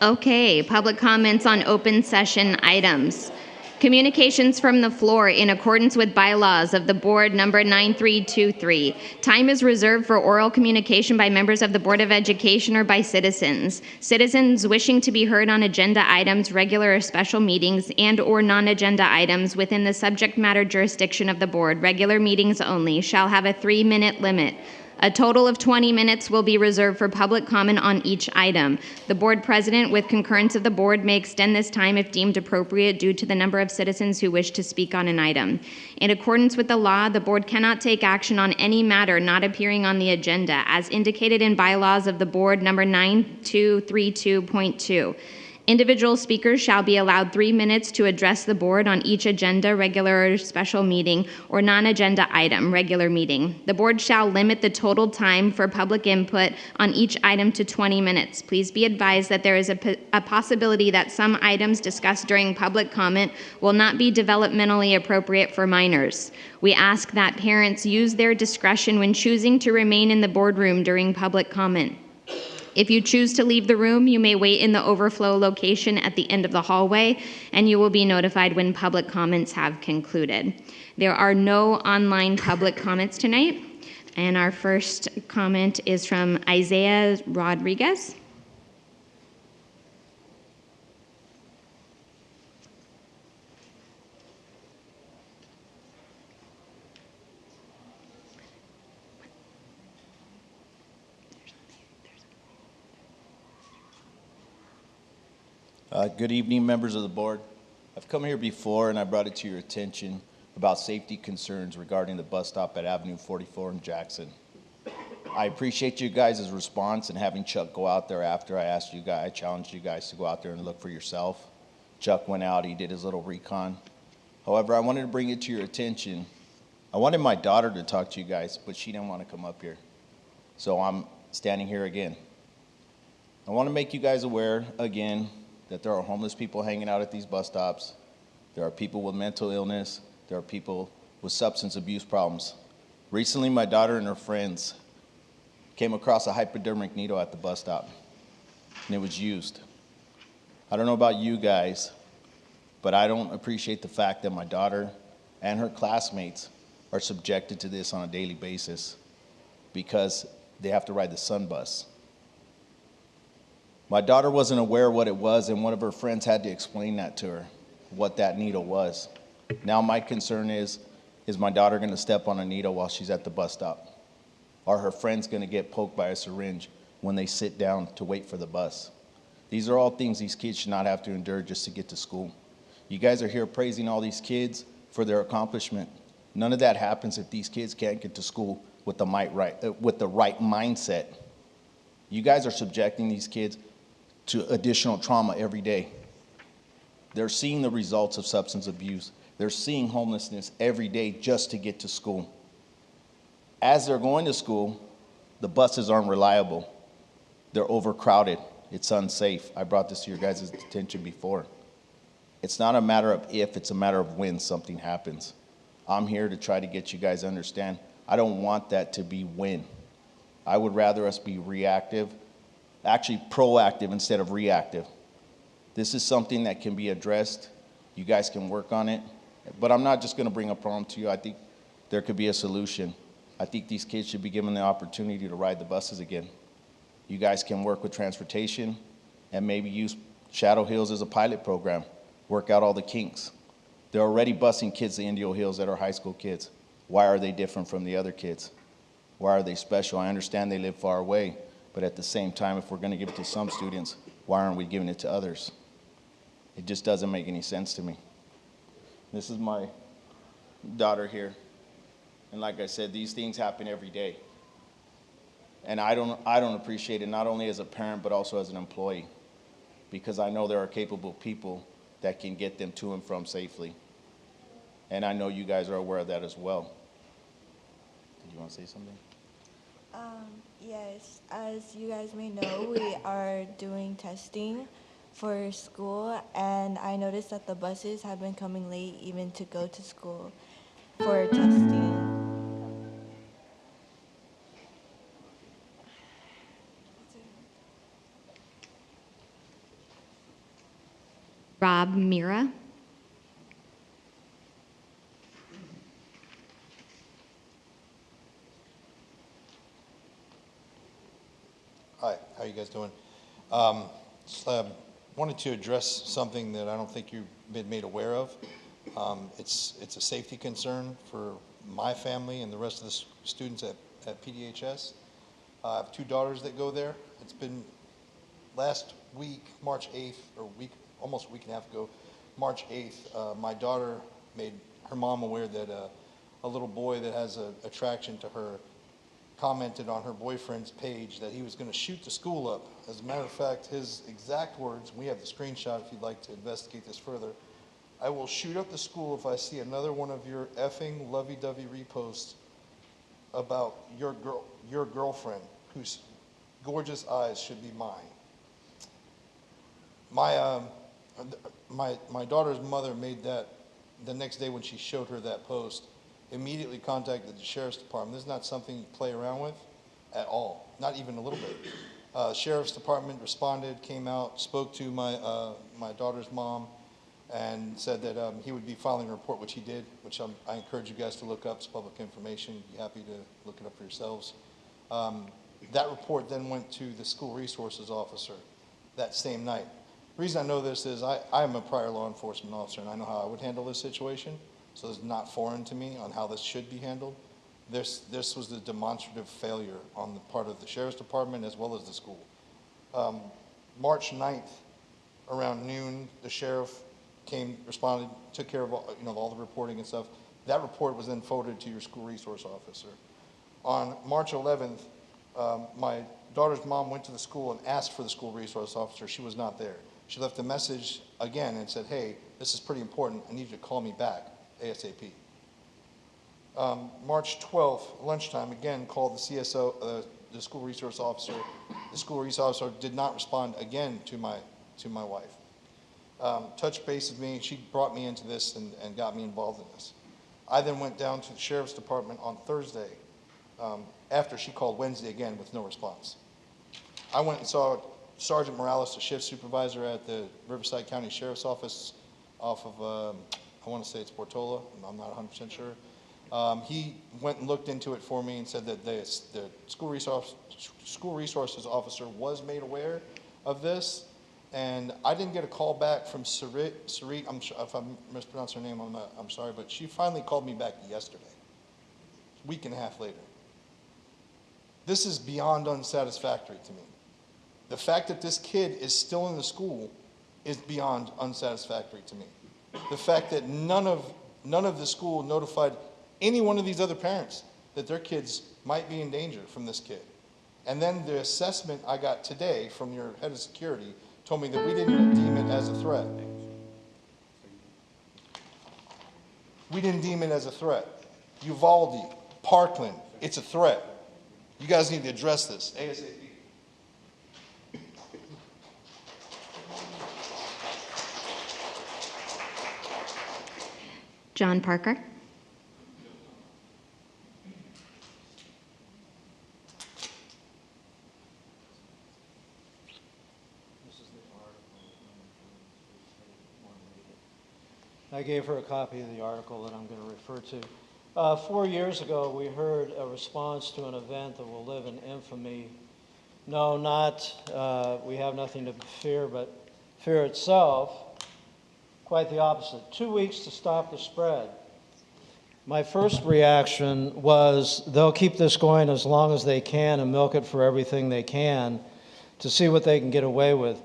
Okay, public comments on open session items. Communications from the floor in accordance with bylaws of the board number 9323. Time is reserved for oral communication by members of the Board of Education or by citizens. Citizens wishing to be heard on agenda items, regular or special meetings, and/or non-agenda items within the subject matter jurisdiction of the board, regular meetings only, shall have a 3-minute limit. A total of 20 minutes will be reserved for public comment on each item. The board president, with concurrence of the board, may extend this time if deemed appropriate due to the number of citizens who wish to speak on an item. In accordance with the law, the board cannot take action on any matter not appearing on the agenda, as indicated in bylaws of the board number 9232.2. Individual speakers shall be allowed 3 minutes to address the board on each agenda, regular or special meeting, or non-agenda item, regular meeting. The board shall limit the total time for public input on each item to 20 minutes. Please be advised that there is a possibility that some items discussed during public comment will not be developmentally appropriate for minors. We ask that parents use their discretion when choosing to remain in the boardroom during public comment. If you choose to leave the room, you may wait in the overflow location at the end of the hallway, and you will be notified when public comments have concluded. There are no online public comments tonight, and our first comment is from Isaiah Rodriguez. Good evening, members of the board. I've come here before and I brought it to your attention about safety concerns regarding the bus stop at Avenue 44 in Jackson. I appreciate you guys' response and having Chuck go out there after I challenged you guys to go out there and look for yourself. Chuck went out, he did his little recon. However, I wanted to bring it to your attention. I wanted my daughter to talk to you guys, but she didn't want to come up here. So I'm standing here again. I want to make you guys aware again that there are homeless people hanging out at these bus stops. There are people with mental illness. There are people with substance abuse problems. Recently, my daughter and her friends came across a hypodermic needle at the bus stop, and it was used. I don't know about you guys, but I don't appreciate the fact that my daughter and her classmates are subjected to this on a daily basis because they have to ride the Sun bus. My daughter wasn't aware what it was, and one of her friends had to explain that to her, what that needle was. Now my concern is my daughter going to step on a needle while she's at the bus stop? Are her friends going to get poked by a syringe when they sit down to wait for the bus? These are all things these kids should not have to endure just to get to school. You guys are here praising all these kids for their accomplishment. None of that happens if these kids can't get to school with the right mindset. You guys are subjecting these kids to additional trauma every day. They're seeing the results of substance abuse. They're seeing homelessness every day just to get to school. As they're going to school, the buses aren't reliable. They're overcrowded. It's unsafe. I brought this to your guys' attention before. It's not a matter of if, it's a matter of when something happens. I'm here to try to get you guys to understand. I don't want that to be when. I would rather us be reactive, actually proactive instead of reactive. This is something that can be addressed. You guys can work on it. But I'm not just going to bring a problem to you. I think there could be a solution. I think these kids should be given the opportunity to ride the buses again. You guys can work with transportation and maybe use Shadow Hills as a pilot program. Work out all the kinks. They're already busing kids to Indio Hills that are high school kids. Why are they different from the other kids? Why are they special? I understand they live far away, but at the same time, if we're going to give it to some students, why aren't we giving it to others? It just doesn't make any sense to me. This is my daughter here. And like I said, these things happen every day. And I don't appreciate it, not only as a parent, but also as an employee, because I know there are capable people that can get them to and from safely. And I know you guys are aware of that as well. Did you want to say something? Yes, as you guys may know, we are doing testing for school, and I noticed that the buses have been coming late even to go to school for testing. Rob Mira. Hi, how you guys doing? Wanted to address something that I don't think you've been made aware of. It's a safety concern for my family and the rest of the students at PDHS. I have two daughters that go there. It's been last week, March 8th, or almost a week and a half ago, March 8th, my daughter made her mom aware that a little boy that has an attraction to her commented on her boyfriend's page that he was going to shoot the school up. As a matter of fact, his exact words, we have the screenshot if you'd like to investigate this further, "I will shoot up the school if I see another one of your effing lovey-dovey reposts about your girlfriend, whose gorgeous eyes should be mine." My daughter's mother made that the next day when she showed her that post, immediately contacted the sheriff's department. This is not something you play around with at all, not even a little bit. Sheriff's department responded, came out, spoke to my daughter's mom, and said that he would be filing a report, which he did, which I encourage you guys to look up. It's public information. Be happy to look it up for yourselves. That report then went to the school resources officer that same night. The reason I know this is I am a prior law enforcement officer, and I know how I would handle this situation. So it's not foreign to me on how this should be handled. This was a demonstrative failure on the part of the sheriff's department as well as the school. March 9th, around noon, the sheriff responded, took care of all the reporting and stuff. That report was then forwarded to your school resource officer. On March 11th, my daughter's mom went to the school and asked for the school resource officer. She was not there. She left a message again and said, "Hey, this is pretty important. I need you to call me back ASAP." March 12th, lunchtime, again, called the CSO, the school resource officer. The school resource officer did not respond again to my wife. Touched base with me. She brought me into this and got me involved in this. I then went down to the sheriff's department on Thursday, after she called Wednesday again with no response. I went and saw Sergeant Morales, the shift supervisor at the Riverside County Sheriff's Office off of, I want to say it's Portola, I'm not 100% sure. He went and looked into it for me and said that the school resources officer was made aware of this, and I didn't get a call back from Sarit, if I mispronounce her name, I'm sorry, but she finally called me back yesterday, a week and a half later. This is beyond unsatisfactory to me. The fact that this kid is still in the school is beyond unsatisfactory to me. The fact that none of the school notified any one of these other parents that their kids might be in danger from this kid. And then the assessment I got today from your head of security told me that we didn't deem it as a threat. We didn't deem it as a threat. Uvalde, Parkland, it's a threat. You guys need to address this ASAP. John Parker. I gave her a copy of the article that I'm going to refer to. 4 years ago, we heard a response to an event that will live in infamy. No, not we have nothing to fear, but fear itself. Quite the opposite. 2 weeks to stop the spread. My first reaction was they'll keep this going as long as they can and milk it for everything they can to see what they can get away with.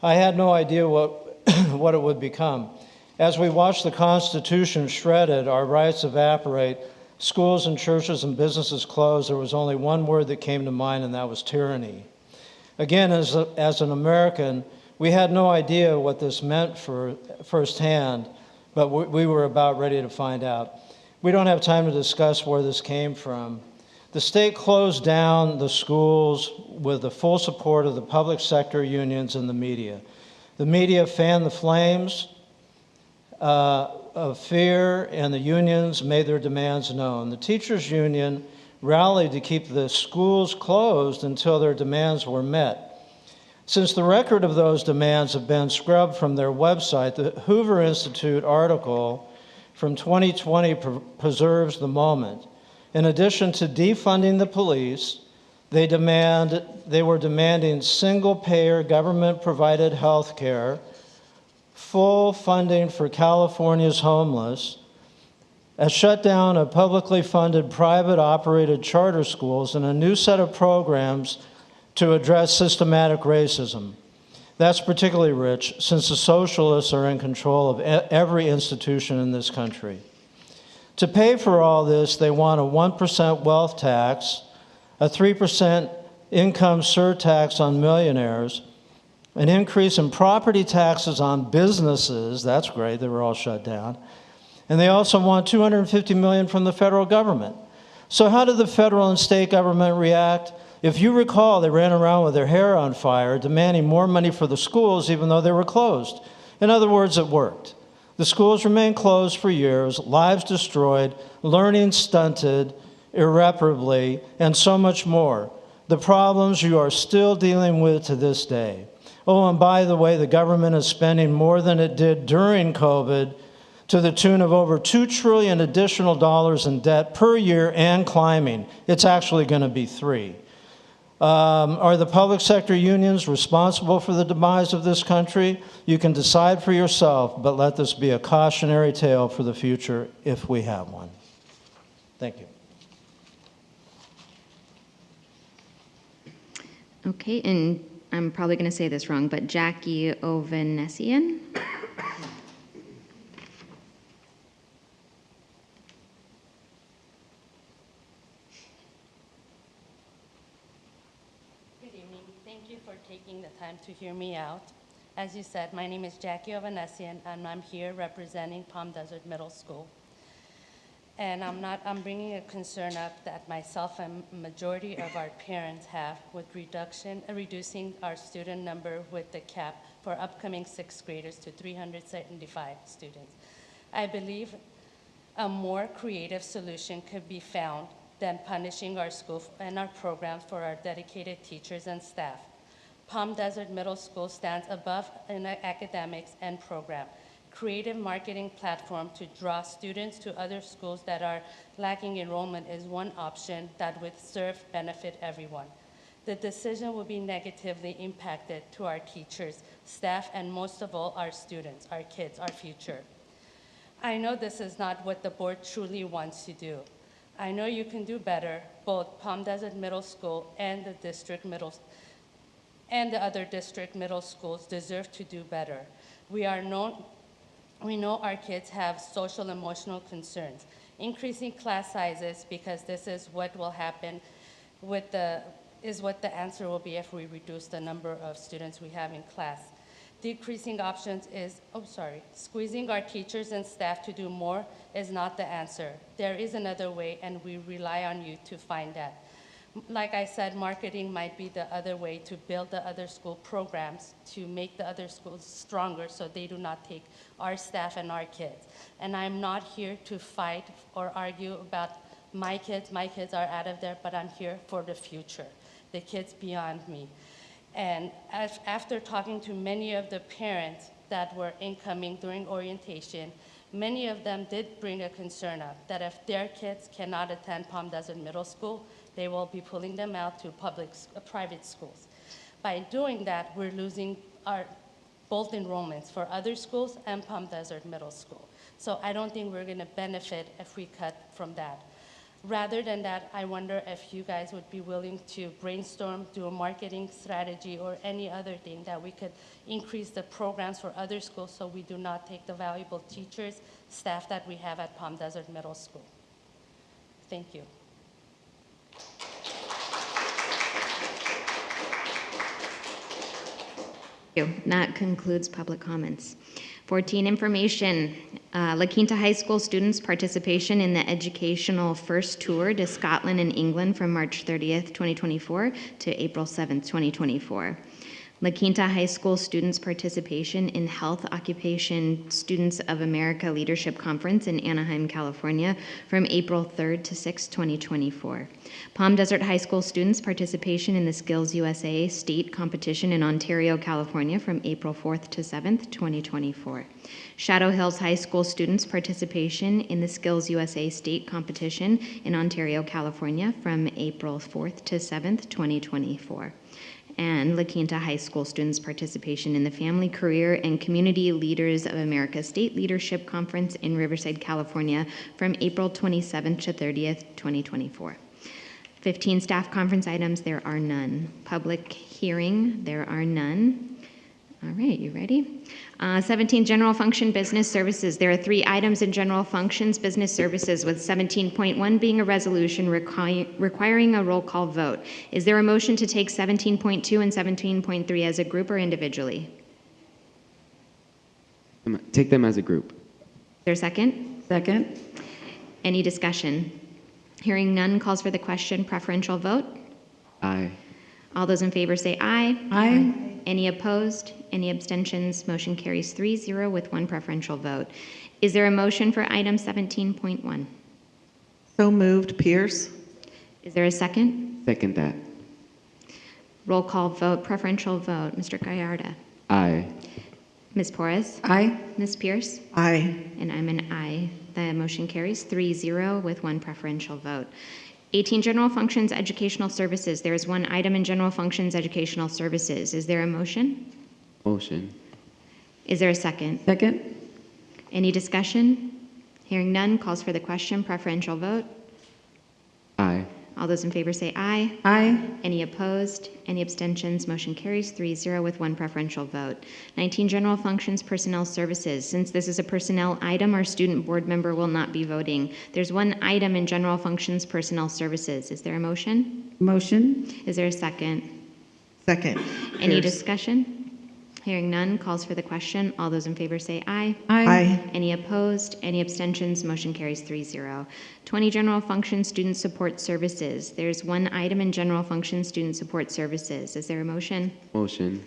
I had no idea what it would become. As we watch the Constitution shredded, our rights evaporate, schools and churches and businesses close, there was only one word that came to mind, and that was tyranny. Again, as an American, we had no idea what this meant for firsthand, but we were about ready to find out. We don't have time to discuss where this came from. The state closed down the schools with the full support of the public sector unions and the media. The media fanned the flames of fear, and the unions made their demands known. The teachers' union rallied to keep the schools closed until their demands were met. Since the record of those demands have been scrubbed from their website, the Hoover Institute article from 2020 preserves the moment. In addition to defunding the police, they were demanding single-payer government-provided health care, full funding for California's homeless, a shutdown of publicly funded private-operated charter schools, and a new set of programs to address systematic racism. That's particularly rich since the socialists are in control of every institution in this country. To pay for all this, they want a 1% wealth tax, a 3% income surtax on millionaires, an increase in property taxes on businesses, that's great, they were all shut down, and they also want $250 million from the federal government. So how did the federal and state government react? If you recall, they ran around with their hair on fire, demanding more money for the schools even though they were closed. In other words, it worked. The schools remained closed for years, lives destroyed, learning stunted irreparably, and so much more. The problems you are still dealing with to this day. Oh, and by the way, the government is spending more than it did during COVID to the tune of over $2 trillion additional dollars in debt per year and climbing. It's actually going to be $3 trillion. Are the public sector unions responsible for the demise of this country? You can decide for yourself, but let this be a cautionary tale for the future if we have one. Thank you. Okay, and I'm probably going to say this wrong, but Jackie Ovanesian. Taking the time to hear me out. As you said, my name is Jackie Ovanesian, and I'm here representing Palm Desert Middle School. And I'm bringing a concern up that myself and majority of our parents have with reducing our student number with the cap for upcoming sixth graders to 375 students. I believe a more creative solution could be found than punishing our school and our programs for our dedicated teachers and staff. Palm Desert Middle School stands above in academics and program. Creative marketing platform to draw students to other schools that are lacking enrollment is one option that would benefit everyone. The decision will be negatively impacted to our teachers, staff, and most of all, our students, our kids, our future. I know this is not what the board truly wants to do. I know you can do better. Both Palm Desert Middle School and the other district middle schools deserve to do better. We know our kids have social emotional concerns. Increasing class sizes, because this is what will happen is what the answer will be if we reduce the number of students we have in class. Decreasing options is, squeezing our teachers and staff to do more is not the answer. There is another way, and we rely on you to find that. Like I said, marketing might be the other way to build the other school programs to make the other schools stronger so they do not take our staff and our kids. And I'm not here to fight or argue about my kids. My kids are out of there, but I'm here for the future, the kids beyond me. And after talking to many of the parents that were incoming during orientation, many of them did bring a concern up that if their kids cannot attend Palm Desert Middle School, they will be pulling them out to private schools. By doing that, we're losing our both enrollments for other schools and Palm Desert Middle School. So I don't think we're gonna benefit if we cut from that. Rather than that, I wonder if you guys would be willing to brainstorm, do a marketing strategy or any other thing that we could increase the programs for other schools so we do not take the valuable teachers, staff that we have at Palm Desert Middle School. Thank you. That concludes public comments. 14, information. La Quinta High School students' participation in the educational first tour to Scotland and England from March 30th, 2024 to April 7th, 2024. La Quinta High School students' participation in Health Occupation Students of America Leadership Conference in Anaheim, California from April 3rd to 6th, 2024. Palm Desert High School students' participation in the Skills USA State Competition in Ontario, California from April 4th to 7th, 2024. Shadow Hills High School students' participation in the Skills USA State Competition in Ontario, California from April 4th to 7th, 2024. And La Quinta High School students' participation in the Family, Career, and Community Leaders of America State Leadership Conference in Riverside, California from April 27th to 30th, 2024. 15 staff conference items, there are none. Public hearing, there are none. All right, you ready? 17, general function business services. There are 3 items in general functions business services, with 17.1 being a resolution requiring a roll call vote. Is there a motion to take 17.2 and 17.3 as a group or individually? Take them as a group. Is there a second? Second. Any discussion? Hearing none, calls for the question, preferential vote. Aye. All those in favor say aye. Aye. Any opposed? Any abstentions? Motion carries 3-0 with 1 preferential vote. Is there a motion for item 17.1? So moved. Pierce. Is there a second? Second that. Roll call vote, preferential vote. Mr. Gallardo? Aye. Ms. Porras? Aye. Ms. Pierce? Aye. And I'm an aye. The motion carries 3-0 with 1 preferential vote. 18, general functions educational services. There is 1 item in general functions educational services. Is there a motion? Motion. Is there a second? Second. Any discussion? Hearing none, calls for the question, preferential vote. Aye. All those in favor say aye. Aye. Any opposed? Any abstentions? Motion carries 3-0 with 1 preferential vote. 19, general functions personnel services. Since this is a personnel item, our student board member will not be voting. There's 1 item in general functions personnel services. Is there a motion? Motion. Is there a second? Second. Any Pierce. discussion? Hearing none, calls for the question. All those in favor say aye. Aye. Any opposed? Any abstentions? Motion carries 3-0. 20, general function student support services. There's 1 item in general function student support services. Is there a motion? Motion.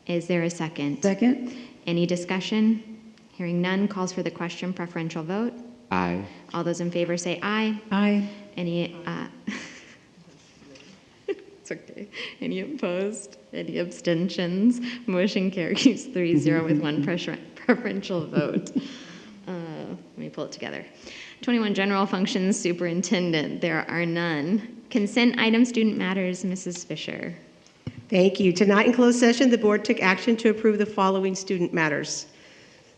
Is there a second? Second. Any discussion? Hearing none, calls for the question, preferential vote. Aye. All those in favor say aye. Aye. Any, it's okay. Any opposed? Any abstentions? Motion carries 3-0 with one preferential vote. Let me pull it together. 21, general functions superintendent. There are none. Consent item, student matters, Mrs. Fisher. Thank you. Tonight in closed session, the board took action to approve the following student matters.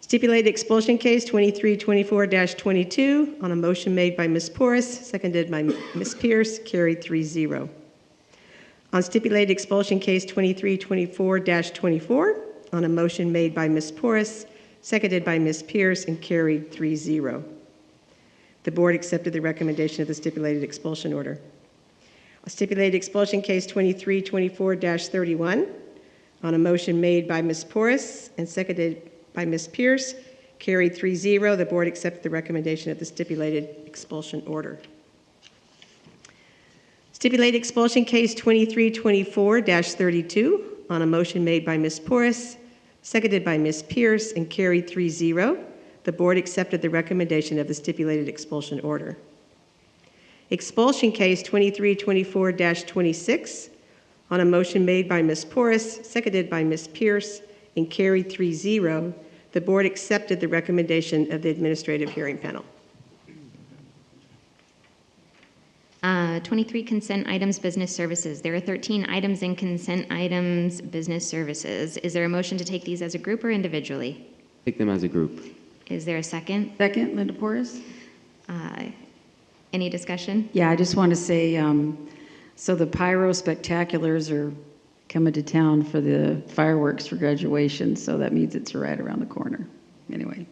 Stipulated expulsion case 2324-22 on a motion made by Ms. Porras, seconded by Ms. Pierce, carried 3-0. On stipulated expulsion case 2324-24 on a motion made by Ms. Porras, seconded by Ms. Pierce, and carried 3-0. The board accepted the recommendation of the stipulated expulsion order. A stipulated expulsion case 2324-31 on a motion made by Ms. Porras and seconded by Ms. Pierce, carried 3-0. The board accepted the recommendation of the stipulated expulsion order. Stipulated expulsion case 2324-32 on a motion made by Ms. Porras, seconded by Ms. Pierce, and carried 3-0. The board accepted the recommendation of the stipulated expulsion order. Expulsion case 2324-26 on a motion made by Ms. Porras, seconded by Ms. Pierce, and carried 3-0. The board accepted the recommendation of the administrative hearing panel. 23, consent items, business services. There are 13 items in consent items, business services. Is there a motion to take these as a group or individually? Take them as a group. Is there a second? Second, Linda Porras. Any discussion? Yeah, I just want to say, so the Pyro Spectaculars are coming to town for the fireworks for graduation, so that means it's right around the corner. Anyway.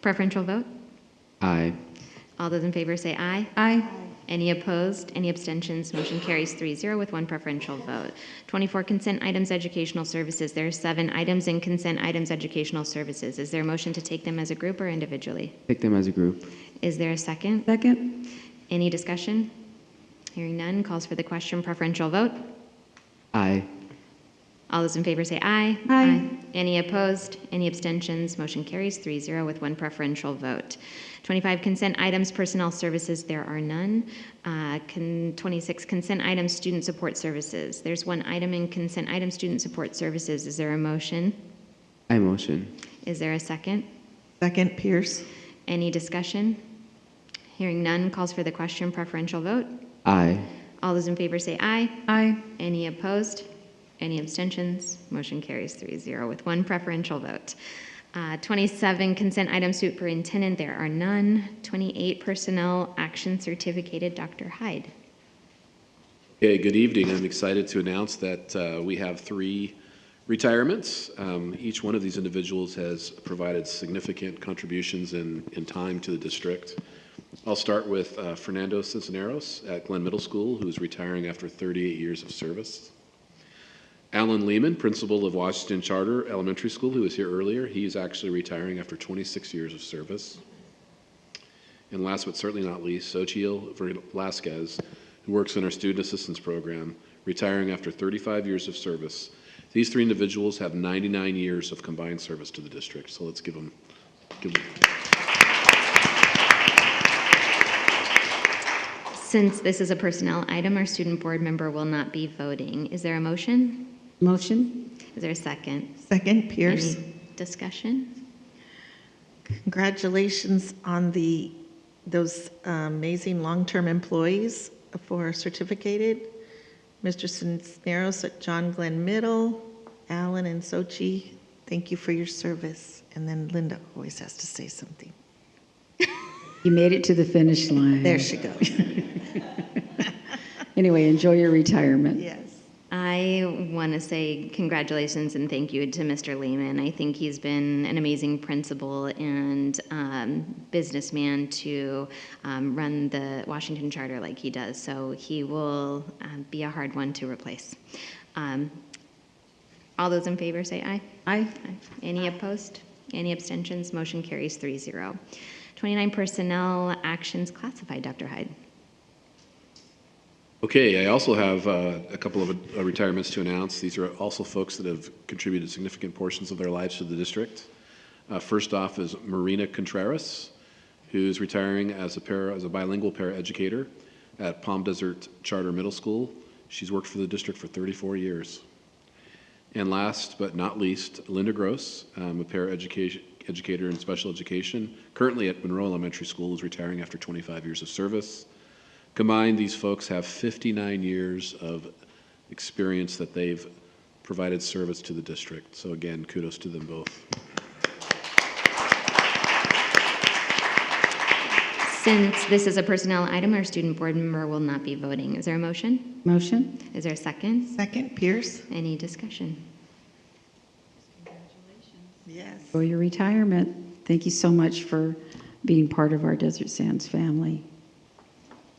Preferential vote? Aye. All those in favor say aye. Aye. Any opposed? Any abstentions? Motion carries 3-0 with one preferential vote. 24, consent items, educational services. There are 7 items in consent items, educational services. Is there a motion to take them as a group or individually? Take them as a group. Is there a second? Second. Any discussion? Hearing none, calls for the question. Preferential vote? Aye. All those in favor say aye. Aye. Any opposed? Any abstentions? Motion carries 3-0 with one preferential vote. 25, consent items, personnel services. There are none. 26, consent items, student support services. There's 1 item in consent items, student support services. Is there a motion? I motion. Is there a second? Second, Pierce. Any discussion? Hearing none, calls for the question. Preferential vote? Aye. All those in favor say aye. Aye. Any opposed? Any abstentions? Motion carries 3-0 with one preferential vote. 27, consent item superintendent. There are none. 28, personnel action certificated. Dr. Hyde. Okay, good evening. I'm excited to announce that we have 3 retirements. Each one of these individuals has provided significant contributions in time to the district. I'll start with Fernando Cisneros at Glenn Middle School, who's retiring after 38 years of service. Alan Lehman, principal of Washington Charter Elementary School, who was here earlier. He's actually retiring after 26 years of service. And last but certainly not least, Xochitl Velasquez, who works in our student assistance program, retiring after 35 years of service. These 3 individuals have 99 years of combined service to the district, so let's give them. Since this is a personnel item, our student board member will not be voting. Is there a motion? Motion. Is there a second? Second, Pierce. Any discussion? Congratulations on those amazing long-term employees for certificated. Mr. Cisneros at John Glenn Middle, Alan and Sochi, thank you for your service. And then Linda always has to say something. You made it to the finish line. There she goes. Anyway, enjoy your retirement. Yes. I want to say congratulations and thank you to Mr. Lehman. I think he's been an amazing principal and businessman to run the Washington Charter like he does. So he will be a hard one to replace. All those in favor say aye. Aye. Any opposed? Any abstentions? Motion carries 3-0. 29, personnel actions classified. Dr. Hyde. Okay, I also have a couple of retirements to announce. These are also folks that have contributed significant portions of their lives to the district. First off is Marina Contreras, who's retiring as a bilingual paraeducator at Palm Desert Charter Middle School. She's worked for the district for 34 years. And last but not least, Linda Gross, a paraeducator in special education, currently at Monroe Elementary School, is retiring after 25 years of service. Combined, these folks have 59 years of experience that they've provided service to the district. So again, kudos to them both. Since this is a personnel item, our student board member will not be voting. Is there a motion? Motion. Is there a second? Second, Pierce. Any discussion? Yes. For your retirement. Thank you so much for being part of our Desert Sands family.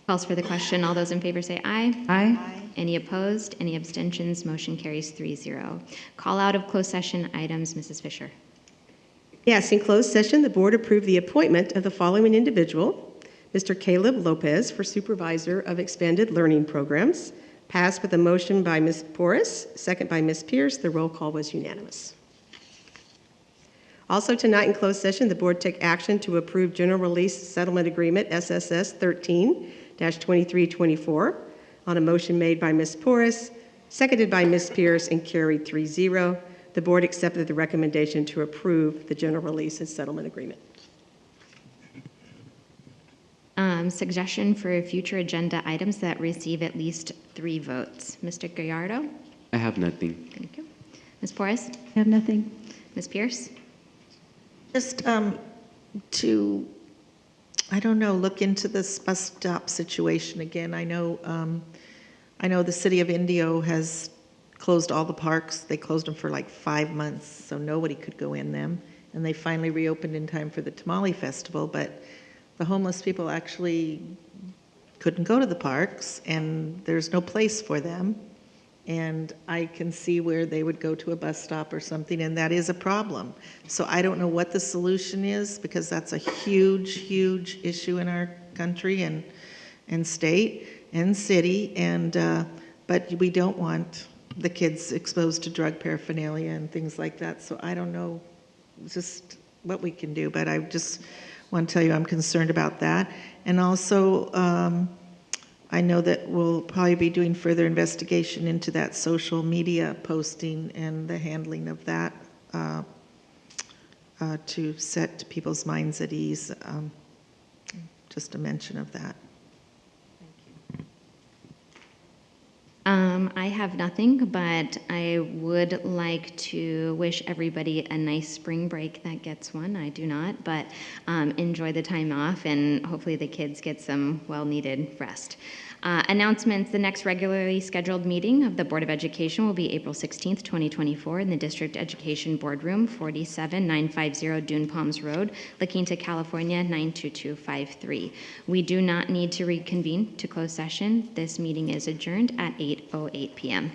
Calls for the question. All those in favor say aye. Aye. Any opposed? Any abstentions? Motion carries 3-0. Call out of closed session items, Mrs. Fisher. Yes, in closed session, the board approved the appointment of the following individual: Mr. Caleb Lopez for Supervisor of Expanded Learning Programs. Passed with a motion by Ms. Porras, second by Ms. Pierce. The roll call was unanimous. Also tonight in closed session, the board took action to approve General Release Settlement Agreement SSS 13-2324 on a motion made by Ms. Porras, seconded by Ms. Pierce, and carried 3-0. The board accepted the recommendation to approve the General Release and Settlement Agreement. Suggestion for future agenda items that receive at least 3 votes. Mr. Gallardo? I have nothing. Thank you. Ms. Porras? I have nothing. Ms. Pierce? Just to, I don't know, look into this bus stop situation again. I know the city of Indio has closed all the parks. They closed them for like 5 months, so nobody could go in them. And they finally reopened in time for the Tamale Festival, but the homeless people actually couldn't go to the parks, and there's no place for them. And I can see where they would go to a bus stop or something, and that is a problem. So I don't know what the solution is, because that's a huge, huge issue in our country and state and city. And but we don't want the kids exposed to drug paraphernalia and things like that. So I don't know just what we can do, but I just want to tell you I'm concerned about that. And also, I know that we'll probably be doing further investigation into that social media posting and the handling of that to set people's minds at ease. Just a mention of that. I have nothing, but I would like to wish everybody a nice spring break that gets one. I do not, but enjoy the time off, and hopefully the kids get some well-needed rest. Announcements: the next regularly scheduled meeting of the Board of Education will be April 16th, 2024 in the District Education Boardroom, 47950 Dune Palms Road, La Quinta, California, 92253. We do not need to reconvene to close session. This meeting is adjourned at 8:08 p.m.